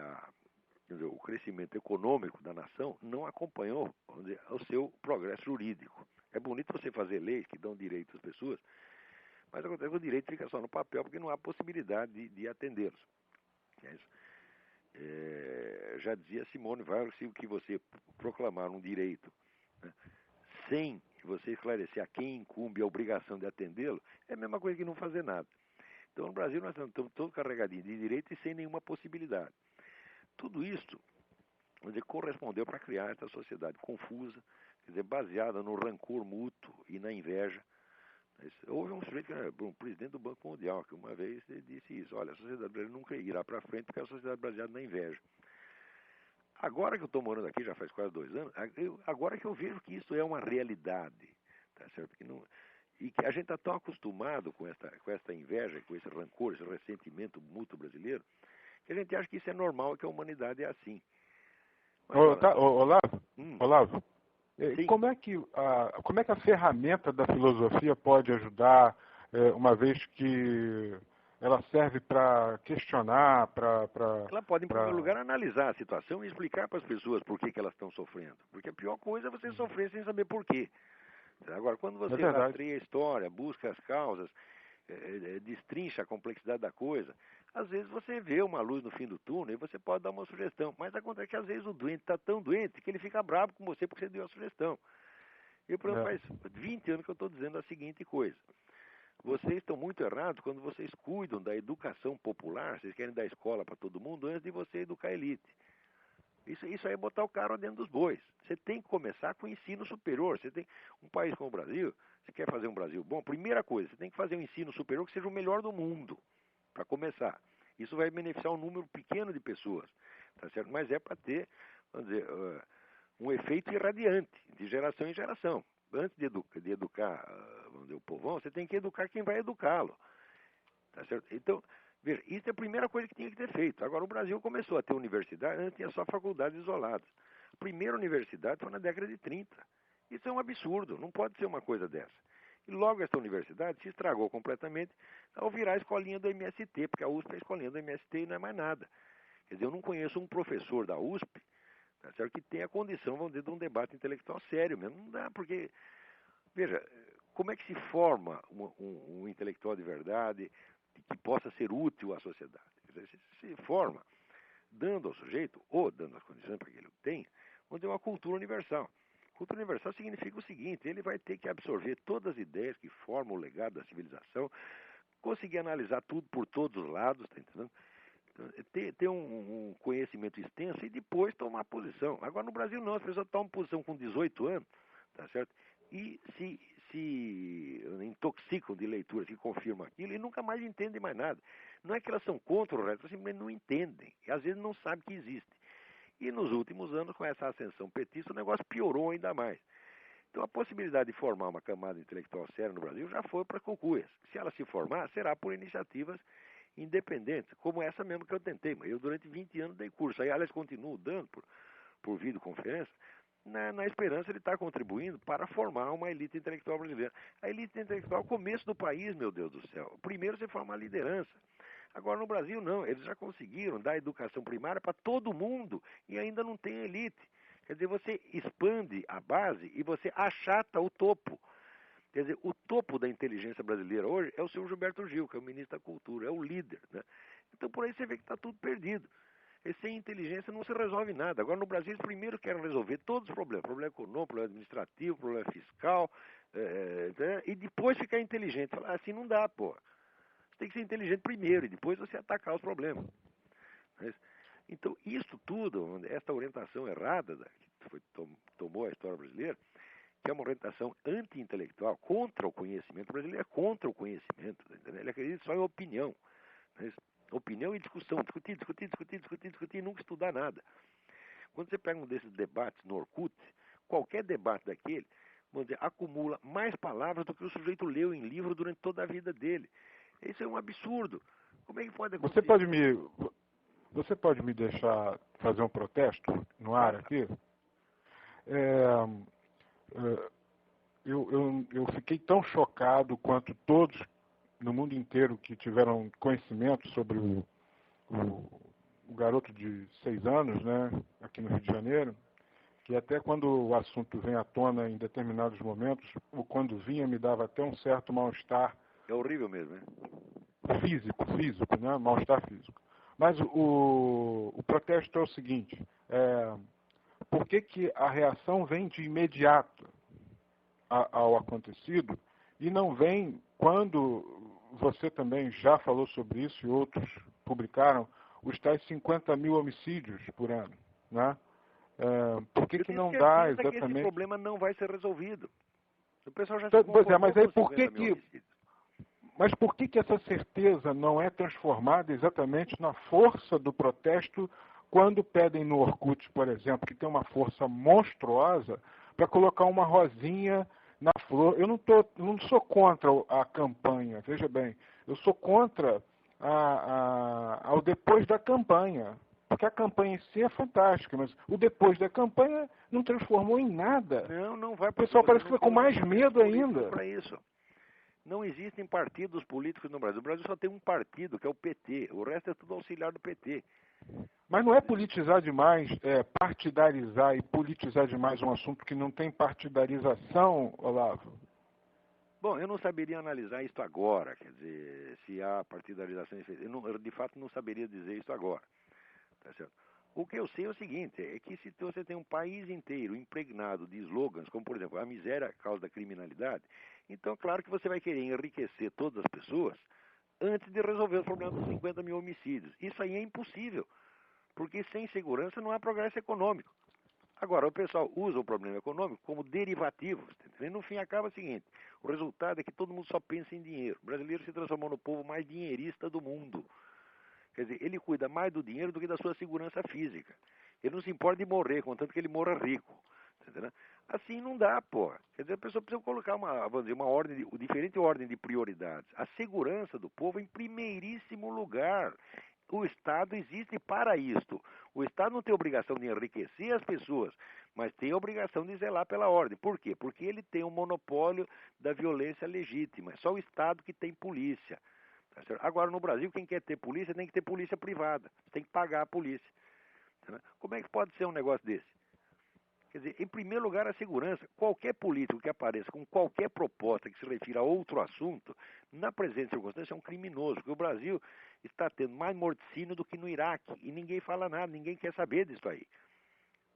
o crescimento econômico da nação não acompanhou, vamos dizer, o seu progresso jurídico. É bonito você fazer leis que dão direito às pessoas, mas acontece que o direito fica só no papel porque não há possibilidade de atendê-los. É isso. Já dizia Simone Weil, se o que você proclamar um direito, né, sem você esclarecer a quem incumbe a obrigação de atendê-lo, é a mesma coisa que não fazer nada. Então, no Brasil, nós estamos todos carregadinhos de direito e sem nenhuma possibilidade. Tudo isso, vamos dizer, correspondeu para criar essa sociedade confusa, quer dizer, baseada no rancor mútuo e na inveja. Houve um sujeito, um presidente do Banco Mundial, que uma vez disse isso: olha, a sociedade brasileira nunca irá para frente porque é a sociedade baseada na inveja. Agora que eu estou morando aqui, já faz quase 2 anos, agora que eu vejo que isso é uma realidade, tá certo? E que a gente está tão acostumado com essa inveja, com esse rancor, esse ressentimento mútuo brasileiro, que a gente acha que isso é normal, que a humanidade é assim. Olavo, como é que a ferramenta da filosofia pode ajudar, uma vez que ela serve para questionar, Ela pode, em primeiro lugar, analisar a situação e explicar para as pessoas por que elas estão sofrendo. Porque a pior coisa é você sofrer sem saber por quê. Agora, quando você rastreia a história, busca as causas, destrincha a complexidade da coisa, às vezes você vê uma luz no fim do túnel e você pode dar uma sugestão. Mas acontece que às vezes o doente está tão doente que ele fica bravo com você porque você deu a sugestão. Eu, por exemplo, faz 20 anos que eu estou dizendo a seguinte coisa: vocês estão muito errados quando vocês cuidam da educação popular, vocês querem dar escola para todo mundo antes de você educar a elite. Isso aí é botar o carro dentro dos bois. Você tem que começar com o ensino superior. Você tem um país como o Brasil, você quer fazer um Brasil bom, primeira coisa, você tem que fazer um ensino superior que seja o melhor do mundo, para começar. Isso vai beneficiar um número pequeno de pessoas, tá certo? Mas é para ter, vamos dizer, um efeito irradiante, de geração em geração. Antes de educar, vamos dizer, o povão, você tem que educar quem vai educá-lo, tá certo? Então, veja, isso é a primeira coisa que tinha que ter feito. Agora, o Brasil começou a ter universidade, antes tinha só faculdades isoladas. A primeira universidade foi na década de 30. Isso é um absurdo, não pode ser uma coisa dessa. E logo essa universidade se estragou completamente ao virar a escolinha do MST, porque a USP é a escolinha do MST e não é mais nada. Quer dizer, eu não conheço um professor da USP, tá certo? Que tem a condição, vamos dizer, de um debate intelectual sério mesmo. Não dá, porque, veja, como é que se forma um intelectual de verdade que possa ser útil à sociedade? Quer dizer, se forma dando ao sujeito, ou dando as condições para que ele o tenha, onde é uma cultura universal. Cultura universal significa o seguinte: ele vai ter que absorver todas as ideias que formam o legado da civilização, conseguir analisar tudo por todos os lados, tá entendendo? Ter um conhecimento extenso e depois tomar posição. Agora, no Brasil, não. As pessoas tomam posição com 18 anos, tá certo? E se intoxicam de leituras que confirmam aquilo e nunca mais entendem mais nada. Não é que elas são contra o resto, elas simplesmente não entendem. E às vezes não sabem que existe. E nos últimos anos, com essa ascensão petista, o negócio piorou ainda mais. Então, a possibilidade de formar uma camada intelectual séria no Brasil já foi para cucuias. Se ela se formar, será por iniciativas independentes, como essa mesmo que eu tentei. Mas eu, durante 20 anos, dei curso. Aí, aliás, continuo dando por videoconferência, na esperança de estar contribuindo para formar uma elite intelectual brasileira. A elite intelectual é o começo do país, meu Deus do céu. Primeiro você forma a liderança. Agora, no Brasil, não. Eles já conseguiram dar educação primária para todo mundo e ainda não tem elite. Quer dizer, você expande a base e você achata o topo. Quer dizer, o topo da inteligência brasileira hoje é o senhor Gilberto Gil, que é o ministro da Cultura, é o líder, né? Então, por aí você vê que está tudo perdido. E sem inteligência não se resolve nada. Agora, no Brasil, eles primeiro querem resolver todos os problemas. Problema econômico, problema administrativo, problema fiscal, e depois ficar inteligente. Falar, assim não dá, pô. Você tem que ser inteligente primeiro e depois você atacar os problemas. Então, isso tudo, essa orientação errada que tomou a história brasileira, que é uma orientação anti-intelectual, contra o conhecimento. O brasileiro é contra o conhecimento. Entendeu? Ele acredita só em opinião. Opinião e discussão. Discutir e nunca estudar nada. Quando você pega um desses debates no Orkut, qualquer debate daquele, vamos dizer, acumula mais palavras do que o sujeito leu em livro durante toda a vida dele. Isso é um absurdo. Como é que pode acontecer? Você pode me deixar fazer um protesto no ar aqui? Eu fiquei tão chocado quanto todos no mundo inteiro que tiveram conhecimento sobre o garoto de 6 anos, né, aqui no Rio de Janeiro, que até quando o assunto vem à tona em determinados momentos, ou quando vinha, me dava até um certo mal-estar. É horrível mesmo, né? Físico, né? Mal-estar físico. Mas o protesto é o seguinte: por que a reação vem de imediato ao acontecido e não vem quando você também já falou sobre isso e outros publicaram os tais 50 mil homicídios por ano, né? Por que não dá exatamente... que esse problema não vai ser resolvido. O pessoal já se concordou mas aí com 50 mil homicídios. Mas por que essa certeza não é transformada exatamente na força do protesto quando pedem no Orkut, por exemplo, que tem uma força monstruosa, para colocar uma rosinha na flor? Eu não sou contra a campanha, veja bem, eu sou contra ao depois da campanha. Porque a campanha em si é fantástica, mas o depois da campanha não transformou em nada. Não vai. O pessoal parece que fica com mais medo ainda. Para isso. Não existem partidos políticos no Brasil. O Brasil só tem um partido, que é o PT. O resto é tudo auxiliar do PT. Mas não é politizar demais, partidarizar e politizar demais um assunto que não tem partidarização, Olavo? Bom, eu não saberia analisar isso agora, quer dizer, se há partidarização. Eu de fato não saberia dizer isso agora. Tá certo? O que eu sei é o seguinte, é que se você tem um país inteiro impregnado de slogans, como por exemplo, a miséria é a causa da criminalidade, então claro que você vai querer enriquecer todas as pessoas antes de resolver os problemas dos 50 mil homicídios. Isso aí é impossível, porque sem segurança não há progresso econômico. Agora, o pessoal usa o problema econômico como derivativo. E no fim acaba o seguinte, o resultado é que todo mundo só pensa em dinheiro. O brasileiro se transformou no povo mais dinheirista do mundo. Quer dizer, ele cuida mais do dinheiro do que da sua segurança física. Ele não se importa de morrer, contanto que ele morra rico. Entendeu? Assim não dá, pô. Quer dizer, a pessoa precisa colocar diferente ordem de prioridades. A segurança do povo em primeiríssimo lugar. O Estado existe para isto. O Estado não tem obrigação de enriquecer as pessoas, mas tem a obrigação de zelar pela ordem. Por quê? Porque ele tem o monopólio da violência legítima. É só o Estado que tem polícia. Agora, no Brasil, quem quer ter polícia tem que ter polícia privada. Tem que pagar a polícia. Como é que pode ser um negócio desse? Quer dizer, em primeiro lugar, a segurança. Qualquer político que apareça com qualquer proposta que se refira a outro assunto, na presente circunstância, é um criminoso. Porque o Brasil está tendo mais morticínio do que no Iraque. E ninguém fala nada, ninguém quer saber disso aí.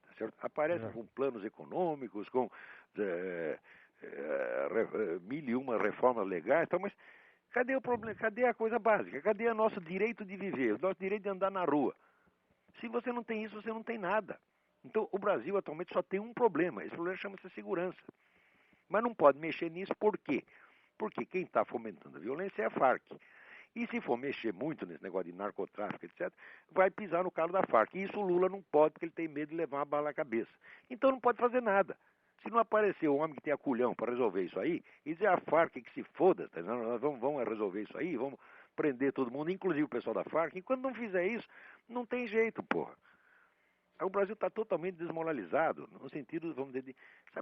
Tá certo? Aparecem com planos econômicos, com mil e uma reformas legais, então, mas cadê o problema? Cadê a coisa básica? Cadê o nosso direito de viver, o nosso direito de andar na rua? Se você não tem isso, você não tem nada. Então, o Brasil atualmente só tem um problema. Esse problema chama-se segurança. Mas não pode mexer nisso, por quê? Porque quem está fomentando a violência é a Farc. E se for mexer muito nesse negócio de narcotráfico, etc., vai pisar no calo da Farc. E isso o Lula não pode, porque ele tem medo de levar uma bala na cabeça. Então não pode fazer nada. Se não aparecer um homem que tenha culhão para resolver isso aí, e dizer a Farc que se foda, tá? Nós vamos resolver isso aí, vamos prender todo mundo, inclusive o pessoal da Farc. Enquanto não fizer isso, não tem jeito, porra. O Brasil está totalmente desmoralizado, no sentido, vamos dizer,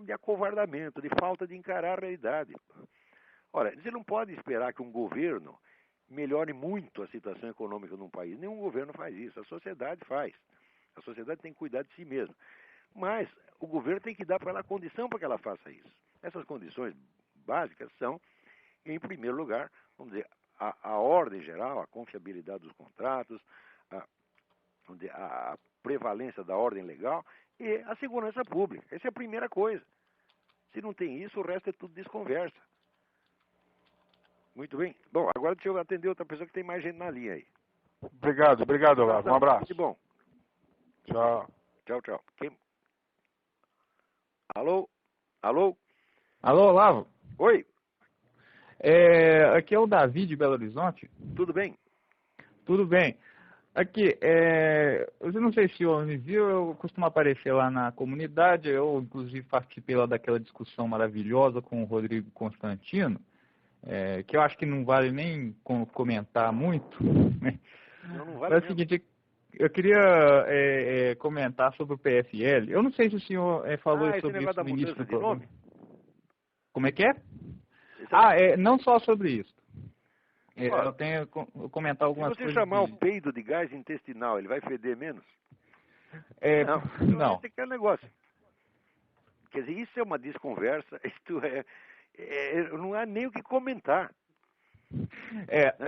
de acovardamento, de falta de encarar a realidade. Ora, você não pode esperar que um governo melhore muito a situação econômica num país. Nenhum governo faz isso, a sociedade faz. A sociedade tem que cuidar de si mesma. Mas o governo tem que dar para ela a condição para que ela faça isso. Essas condições básicas são, em primeiro lugar, vamos dizer, a ordem geral, a confiabilidade dos contratos, a prevalência da ordem legal e a segurança pública. Essa é a primeira coisa. Se não tem isso, o resto é tudo desconversa. Muito bem. Bom, agora deixa eu atender outra pessoa que tem mais gente na linha aí. Obrigado, Olavo. Um abraço. Muito bom. Tchau. Tchau. Alô? Alô, Olavo. Oi, Aqui é o Davi de Belo Horizonte. tudo bem? Tudo bem. Aqui, eu não sei se o me viu, eu costumo aparecer lá na comunidade, eu inclusive participei lá daquela discussão maravilhosa com o Rodrigo Constantino, que eu acho que não vale nem comentar muito. Não Mas vale é o mesmo. seguinte, eu queria comentar sobre o PFL. Eu não sei se o senhor falou esse sobre negócio isso da no início mudança do de programa. nome? Como é que é? Não só sobre isso. Eu tenho que comentar algumas Se você coisas. chamar o peido de gás intestinal, ele vai feder menos? Não. Esse aqui é o negócio. Quer dizer, isso é uma desconversa, isto não há nem o que comentar.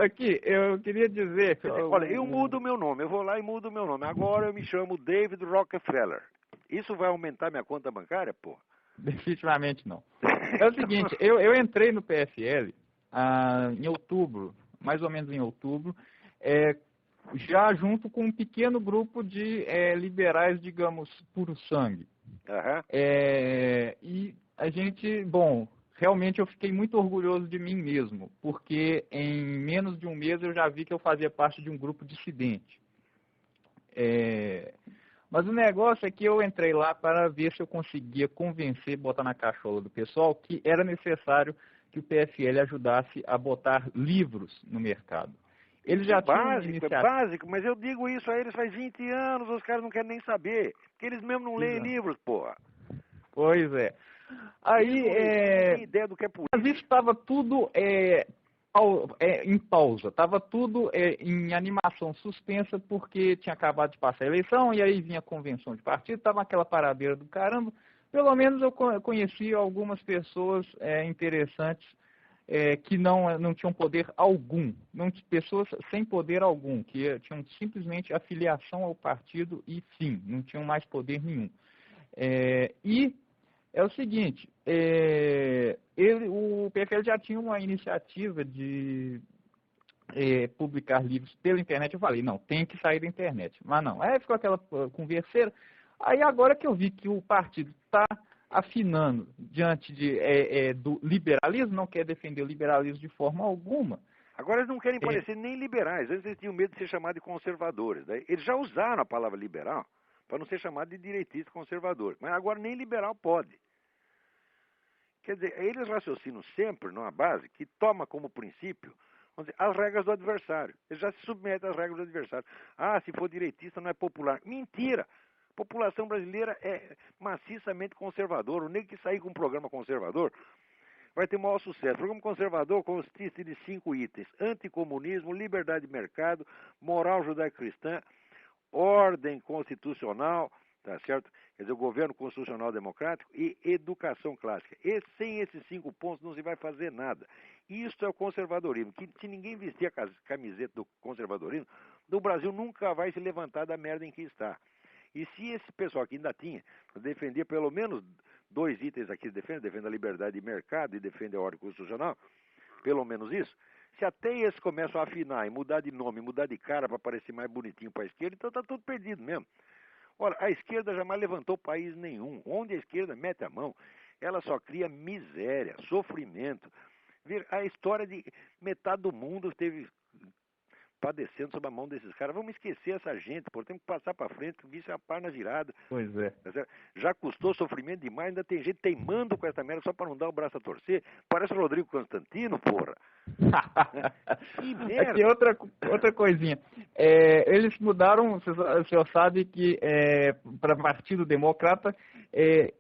Aqui, eu queria dizer... Quer dizer, olha, eu mudo o meu nome, eu vou lá e mudo o meu nome. Agora eu me chamo David Rockefeller. Isso vai aumentar minha conta bancária, pô? Definitivamente não. É o seguinte, eu entrei no PFL em outubro, mais ou menos em outubro, já junto com um pequeno grupo de liberais, digamos, puro sangue. Aham. E a gente, realmente eu fiquei muito orgulhoso de mim mesmo, porque em menos de um mês eu já vi que eu fazia parte de um grupo dissidente. Mas o negócio é que eu entrei lá para ver se eu conseguia convencer, botar na cachola do pessoal, que era necessário que o PFL ajudasse a botar livros no mercado. Eles já tinham uma iniciativa... É básico, mas eu digo isso a eles faz 20 anos, os caras não querem nem saber. Porque eles mesmo não leem livros, porra. Pois é. Aí, não tem ideia do que é política. Mas isso estava tudo em pausa, estava tudo em animação suspensa, porque tinha acabado de passar a eleição, e aí vinha a convenção de partido, estava aquela paradeira do caramba. Pelo menos eu conheci algumas pessoas interessantes que não tinham poder algum, pessoas sem poder algum, que tinham simplesmente afiliação ao partido e fim, não tinham mais poder nenhum. E é o seguinte, o PFL já tinha uma iniciativa de publicar livros pela internet. Eu falei, não, tem que sair da internet. Mas não, aí ficou aquela converseira. Aí agora que eu vi que o partido está afinando diante do liberalismo, não quer defender o liberalismo de forma alguma. Agora eles não querem parecer nem liberais, antes eles tinham medo de ser chamados de conservadores. Né? Eles já usaram a palavra liberal para não ser chamado de direitista conservador. Mas agora nem liberal pode. Quer dizer, eles raciocinam sempre numa base que toma como princípio, vamos dizer, as regras do adversário. Eles já se submetem às regras do adversário. Se for direitista não é popular. Mentira! A população brasileira é maciçamente conservadora. O nego que sair com um programa conservador vai ter maior sucesso. O programa conservador consiste de 5 itens: anticomunismo, liberdade de mercado, moral judaico-cristã, ordem constitucional, tá certo? Quer dizer, o governo constitucional democrático e educação clássica. E sem esses 5 pontos não se vai fazer nada. Isso é o conservadorismo. Que se ninguém vestir a camiseta do conservadorismo, o Brasil nunca vai se levantar da merda em que está. E se esse pessoal que ainda tinha, defendia pelo menos 2 itens aqui, defende a liberdade de mercado e defende a ordem constitucional, pelo menos isso, se até esses começam a afinar e mudar de nome, mudar de cara para parecer mais bonitinho para a esquerda, então está tudo perdido mesmo. Ora, a esquerda jamais levantou país nenhum. Onde a esquerda mete a mão, ela só cria miséria, sofrimento. A história de metade do mundo esteve padecendo sob a mão desses caras. Vamos esquecer essa gente, pô. Temos que passar para frente, isso é a página virada. Pois é. Já custou sofrimento demais, ainda tem gente teimando com essa merda só para não dar o braço a torcer. Parece o Rodrigo Constantino, porra. Que merda. Aqui outra coisinha. Eles mudaram, o senhor sabe que para Partido Democrata,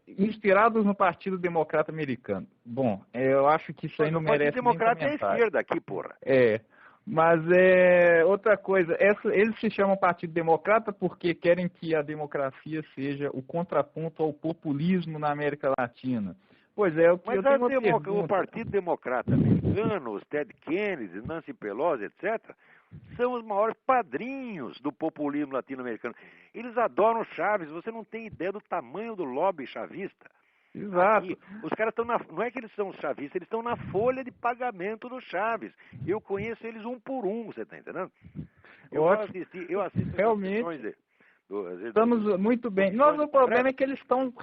inspirados no Partido Democrata americano. Bom, eu acho que isso aí não merece nem comentário. O Partido Democrata é a esquerda aqui, porra. Mas outra coisa, eles se chamam Partido Democrata porque querem que a democracia seja o contraponto ao populismo na América Latina. Pois é, mas o Partido Democrata americano, os Ted Kennedy, Nancy Pelosi, etc., são os maiores padrinhos do populismo latino-americano. Eles adoram Chaves, você não tem ideia do tamanho do lobby chavista. Exato. Aqui, os caras estão não é que eles são chavistas, eles estão na folha de pagamento do Chaves. Eu conheço eles um por um, você está entendendo? Eu assisto realmente. Estamos muito bem. Mas o problema é que eles estão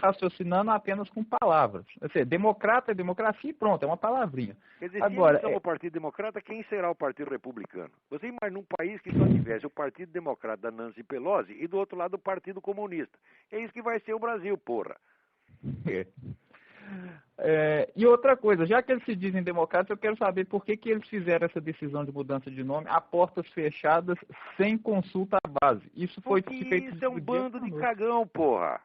raciocinando apenas com palavras. Ou seja, democrata é democracia e pronto, é uma palavrinha. Quer dizer, agora, se eles são o Partido Democrata, quem será o Partido Republicano? Você imagina um país que só tivesse o Partido Democrata da Nancy Pelosi e do outro lado o Partido Comunista. É isso que vai ser o Brasil, porra. E outra coisa, já que eles se dizem democratas, eu quero saber por que eles fizeram essa decisão de mudança de nome a portas fechadas, sem consulta à base. Isso foi feito. Isso é um bando de cagão, porra.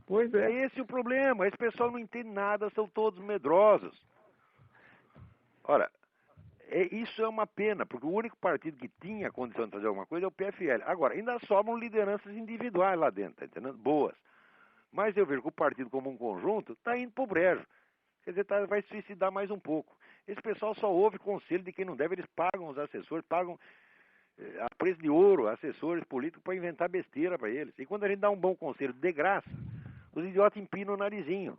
Pois é. Esse é o problema. Esse pessoal não entende nada, são todos medrosos. Ora, isso é uma pena, porque o único partido que tinha a condição de fazer alguma coisa é o PFL. Agora, ainda sobram lideranças individuais lá dentro, tá entendendo? Boas. Mas eu vejo que o partido como um conjunto está indo para o brejo. Quer dizer, vai se suicidar mais um pouco. Esse pessoal só ouve conselho de quem não deve, eles pagam os assessores, pagam a preço de ouro, assessores políticos para inventar besteira para eles. E quando a gente dá um bom conselho de graça, os idiotas empinam o narizinho.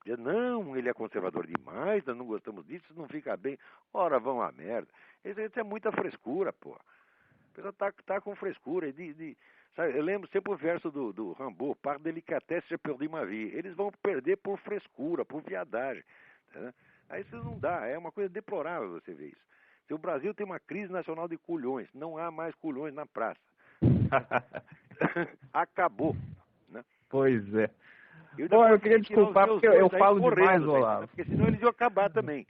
Dizem, não, ele é conservador demais, nós não gostamos disso, isso não fica bem. Ora, vão à merda. Isso é muita frescura, pô. A pessoa tá com frescura. Sabe, eu lembro sempre o verso do Rambo, par délicatesse, j'ai perdu ma vie. Eles vão perder por frescura, por viadagem. Tá? Aí isso não dá, é uma coisa deplorável você ver isso. Se o Brasil tem uma crise nacional de culhões, não há mais culhões na praça. Acabou. Né? Pois é. Bom, eu queria desculpar porque eu falo demais, Olavo. Porque senão eles iam acabar também.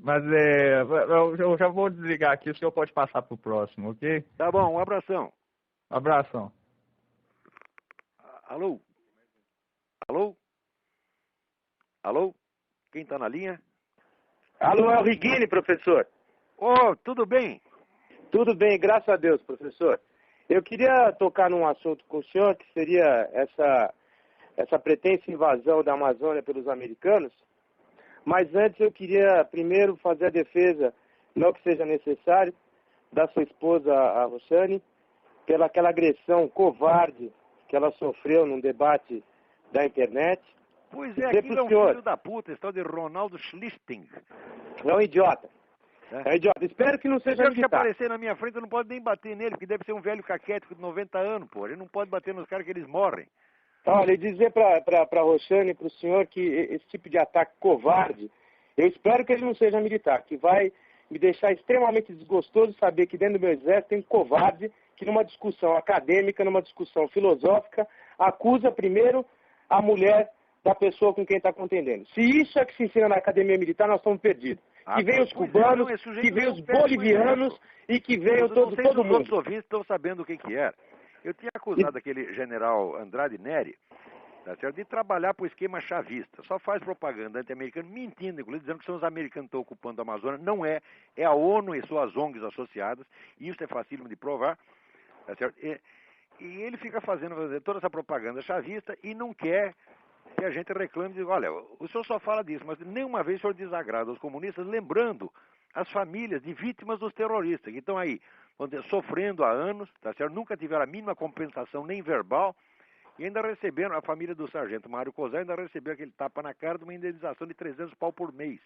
Mas eu já vou desligar aqui, o senhor pode passar para o próximo, ok? Tá bom, um abração. Abração. Alô? Alô? Alô? Quem está na linha? Alô, é o Rigini, professor. Tudo bem? Tudo bem, graças a Deus, professor. Eu queria tocar num assunto com o senhor, que seria essa pretensa invasão da Amazônia pelos americanos. Mas antes eu queria primeiro fazer a defesa, não que seja necessário, da sua esposa, a Roxane, pela aquela agressão covarde que ela sofreu num debate da internet. Pois é, aquilo é um filho da puta, esse tal de Ronaldo Schlichting. É um idiota. É um idiota. Espero que não seja militar. Se aparecer na minha frente, eu não posso nem bater nele, porque deve ser um velho caquético de 90 anos, pô. Ele não pode bater nos caras que eles morrem. Olha, e dizer para a Roxane e para o senhor que esse tipo de ataque covarde, eu espero que ele não seja militar, que vai me deixar extremamente desgostoso saber que dentro do meu exército tem um covarde que numa discussão acadêmica, numa discussão filosófica, acusa primeiro a mulher da pessoa com quem está contendendo. Se isso é que se ensina na academia militar, nós estamos perdidos. Que venham os cubanos, que venham os bolivianos e que venham todo mundo. Os ouvintes estão sabendo o que é. Eu tinha acusado aquele general Andrade Neri tá certo? De trabalhar para o esquema chavista. Só faz propaganda anti-americana, mentindo, inclusive, dizendo que são os americanos que estão ocupando a Amazônia. Não é. É a ONU e suas ONGs associadas. Isso é facílimo de provar. Tá certo? E ele fica fazendo toda essa propaganda chavista e não quer que a gente reclame e diga, olha, o senhor só fala disso, mas nenhuma vez o senhor desagrada os comunistas, lembrando as famílias de vítimas dos terroristas, que estão aí, vamos dizer, sofrendo há anos, tá certo? Nunca tiveram a mínima compensação, nem verbal, e ainda receberam, a família do sargento Mário Cosé ainda recebeu aquele tapa na cara de uma indenização de 300 pau por mês.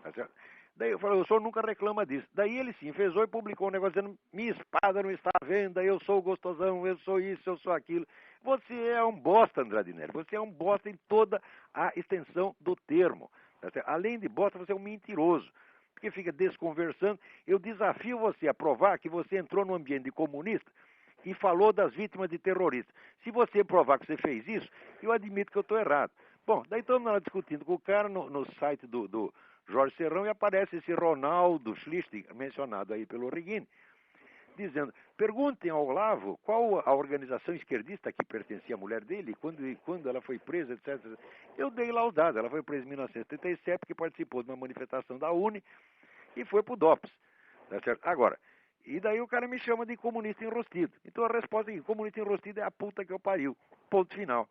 Tá certo? Daí eu falei, o senhor nunca reclama disso. Daí ele se enfesou e publicou um negócio dizendo, minha espada não está à venda, eu sou gostosão, eu sou isso, eu sou aquilo. Você é um bosta, Andradinelli, você é um bosta em toda a extensão do termo. Tá certo? Além de bosta, você é um mentiroso, porque fica desconversando. Eu desafio você a provar que você entrou no ambiente de comunista e falou das vítimas de terroristas. Se você provar que você fez isso, eu admito que eu estou errado. Bom, daí estamos lá discutindo com o cara no site do Jorge Serrão e aparece esse Ronaldo Schlichting, mencionado aí pelo Reguini, dizendo, perguntem ao Olavo qual a organização esquerdista que pertencia à mulher dele, quando ela foi presa, etc. Eu dei lá os dados, ela foi presa em 1977, porque participou de uma manifestação da UNE e foi pro DOPS. Tá certo? Agora, e daí o cara me chama de comunista enrostido. Então a resposta é que comunista enrostido é a puta que eu pariu. Ponto final.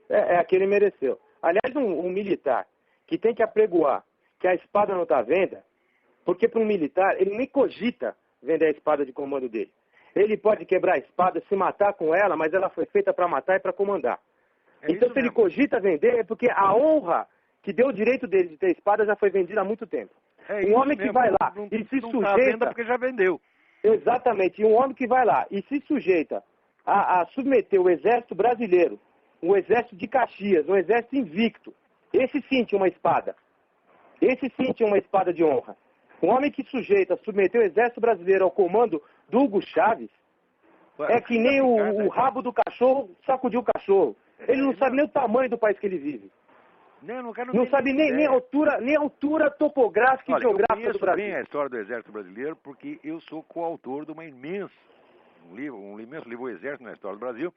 É a que ele mereceu. Aliás, um militar que tem que apregoar que a espada não está à venda, porque para um militar, ele nem cogita vender a espada de comando dele. Ele pode quebrar a espada, se matar com ela, mas ela foi feita para matar e para comandar. Então, se ele cogita vender, é porque a honra que deu o direito dele de ter espada já foi vendida há muito tempo. Um homem que vai lá e se sujeita... venda porque já vendeu. Exatamente. E um homem que vai lá e se sujeita a submeter o exército brasileiro, o exército de Caxias, um exército invicto, esse sim tinha uma espada. Esse sim tinha uma espada de honra. Um homem que submeteu o exército brasileiro ao comando do Hugo Chávez, é que nem o rabo do cachorro sacudiu o cachorro. Ele não sabe nem o tamanho do país que ele vive. Não sabe nem a altura topográfica e geográfica do Brasil. Eu conheço bem a história do Exército Brasileiro porque eu sou coautor de um imenso livro, O Exército na História do Brasil,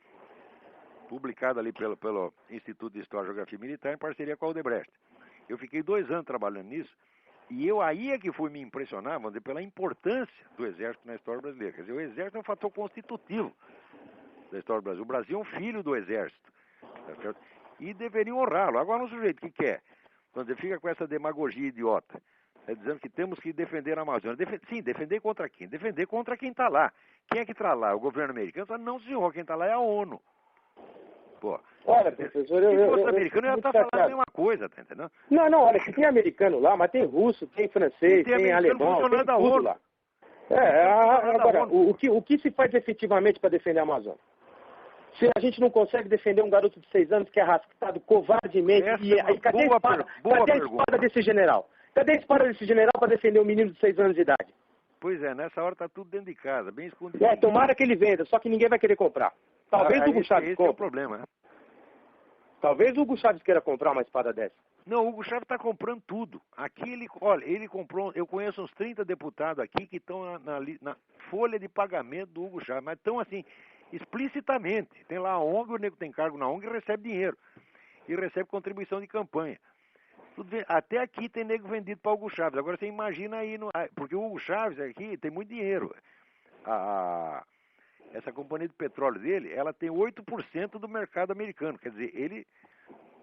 publicado ali pelo Instituto de História e Geografia Militar em parceria com a Odebrecht. Eu fiquei 2 anos trabalhando nisso e eu aí é que fui me impressionar, vamos dizer, pela importância do Exército na história brasileira. Quer dizer, o Exército é um fator constitutivo da história do Brasil. O Brasil é um filho do Exército, tá certo? E deveriam honrá-lo. Agora, um sujeito que quer, quando ele fica com essa demagogia idiota, dizendo que temos que defender a Amazônia. Sim, defender contra quem? Defender contra quem está lá. Quem é que está lá? O governo americano? Não, senhor, quem está lá é a ONU. Pô. Olha, professor, se fosse americano, eu ia estar falando a mesma coisa, tá entendendo? Não, olha, que tem americano lá, mas tem russo, tem francês, tem alemão, tem tudo lá. Agora, o que se faz efetivamente para defender a Amazônia? Se a gente não consegue defender um garoto de 6 anos que é arrastado covardemente, cadê a espada desse general? Cadê a espada desse general para defender um menino de 6 anos de idade? Pois é, nessa hora tá tudo dentro de casa, bem escondido. Tomara que ele venda, só que ninguém vai querer comprar. Talvez o Hugo Chávez compre. É o problema, né? Talvez o Hugo Chávez queira comprar uma espada dessa. Não, o Hugo Chávez está comprando tudo. Aqui ele comprou, eu conheço uns 30 deputados aqui que estão na folha de pagamento do Hugo Chávez, mas estão assim, explicitamente. Tem lá a ONG, o nego tem cargo na ONG e recebe dinheiro. E recebe contribuição de campanha. Até aqui tem nego vendido para o Hugo Chávez. Agora você imagina aí, porque o Hugo Chávez aqui tem muito dinheiro. Essa companhia de petróleo dele, ela tem 8% do mercado americano. Quer dizer, ele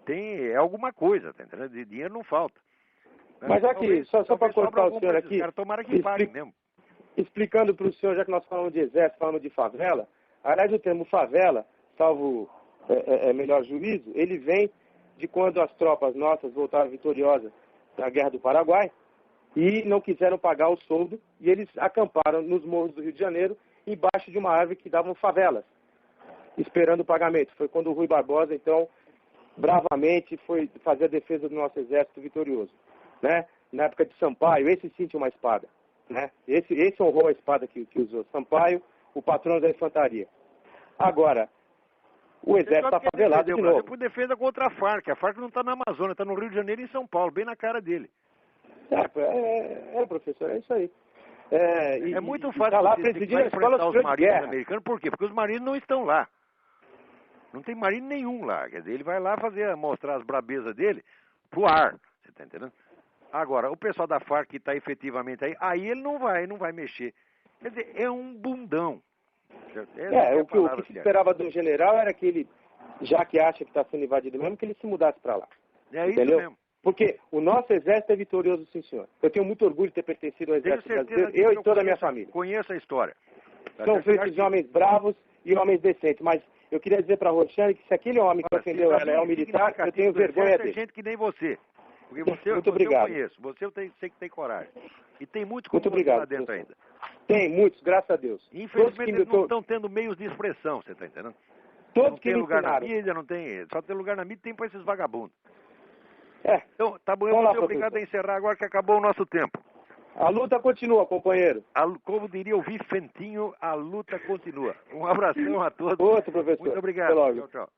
tem alguma coisa, tá entendendo? De dinheiro não falta. Mas aqui, só para cortar o senhor aqui, tomara que pare mesmo. Explicando para o senhor, já que nós falamos de exército, falamos de favela, aliás, o termo favela, salvo melhor juízo, ele vem de quando as tropas nossas voltaram vitoriosas na Guerra do Paraguai e não quiseram pagar o soldo e eles acamparam nos morros do Rio de Janeiro embaixo de uma árvore que davam favelas, esperando o pagamento. Foi quando o Rui Barbosa, então, bravamente foi fazer a defesa do nosso exército vitorioso. Né? Na época de Sampaio, esse sim tinha uma espada. Né? Esse honrou a espada que usou. Sampaio, o patrono da infantaria. Agora, o exército está favelado de novo. Por defesa contra a Farc. A Farc não está na Amazônia, está no Rio de Janeiro e em São Paulo, bem na cara dele. Professor, é isso aí. É muito fácil lá você enfrentar os marinhos americanos. Por quê? Porque os marinhos não estão lá. Não tem marinho nenhum lá. Quer dizer, ele vai lá mostrar as brabezas dele pro ar. Você tá entendendo? Agora, o pessoal da Farc que está efetivamente aí ele não vai mexer. Quer dizer, é um bundão. O que se esperava do general era que ele, já que acha que está sendo invadido mesmo, que ele se mudasse para lá. É entendeu? Isso mesmo. Porque o nosso exército é vitorioso, sim, senhor. Eu tenho muito orgulho de ter pertencido ao exército brasileiro, eu e toda a minha família. Conheço a história. São feitos de homens bravos e homens decentes, mas eu queria dizer para a Roxane que se aquele homem que ofendeu ela é um militar, eu tenho vergonha dele. Tem gente que nem você. Porque você, muito obrigado. Eu conheço. Você eu sei que tem coragem. E tem muito muito obrigado, lá dentro ainda. Tem muitos, graças a Deus. Infelizmente eles não estão tendo meios de expressão, você está entendendo? Todos não que tem lugar ensinaram. na mídia, não tem. Só tem lugar na mídia, tem para esses vagabundos. É. Então, tá bom, eu vou ser obrigado a encerrar agora que acabou o nosso tempo. A luta continua, companheiro. Como diria o Vicentinho, a luta continua. Um abração a todos. Outro, professor. Muito obrigado. Até logo. Tchau, tchau.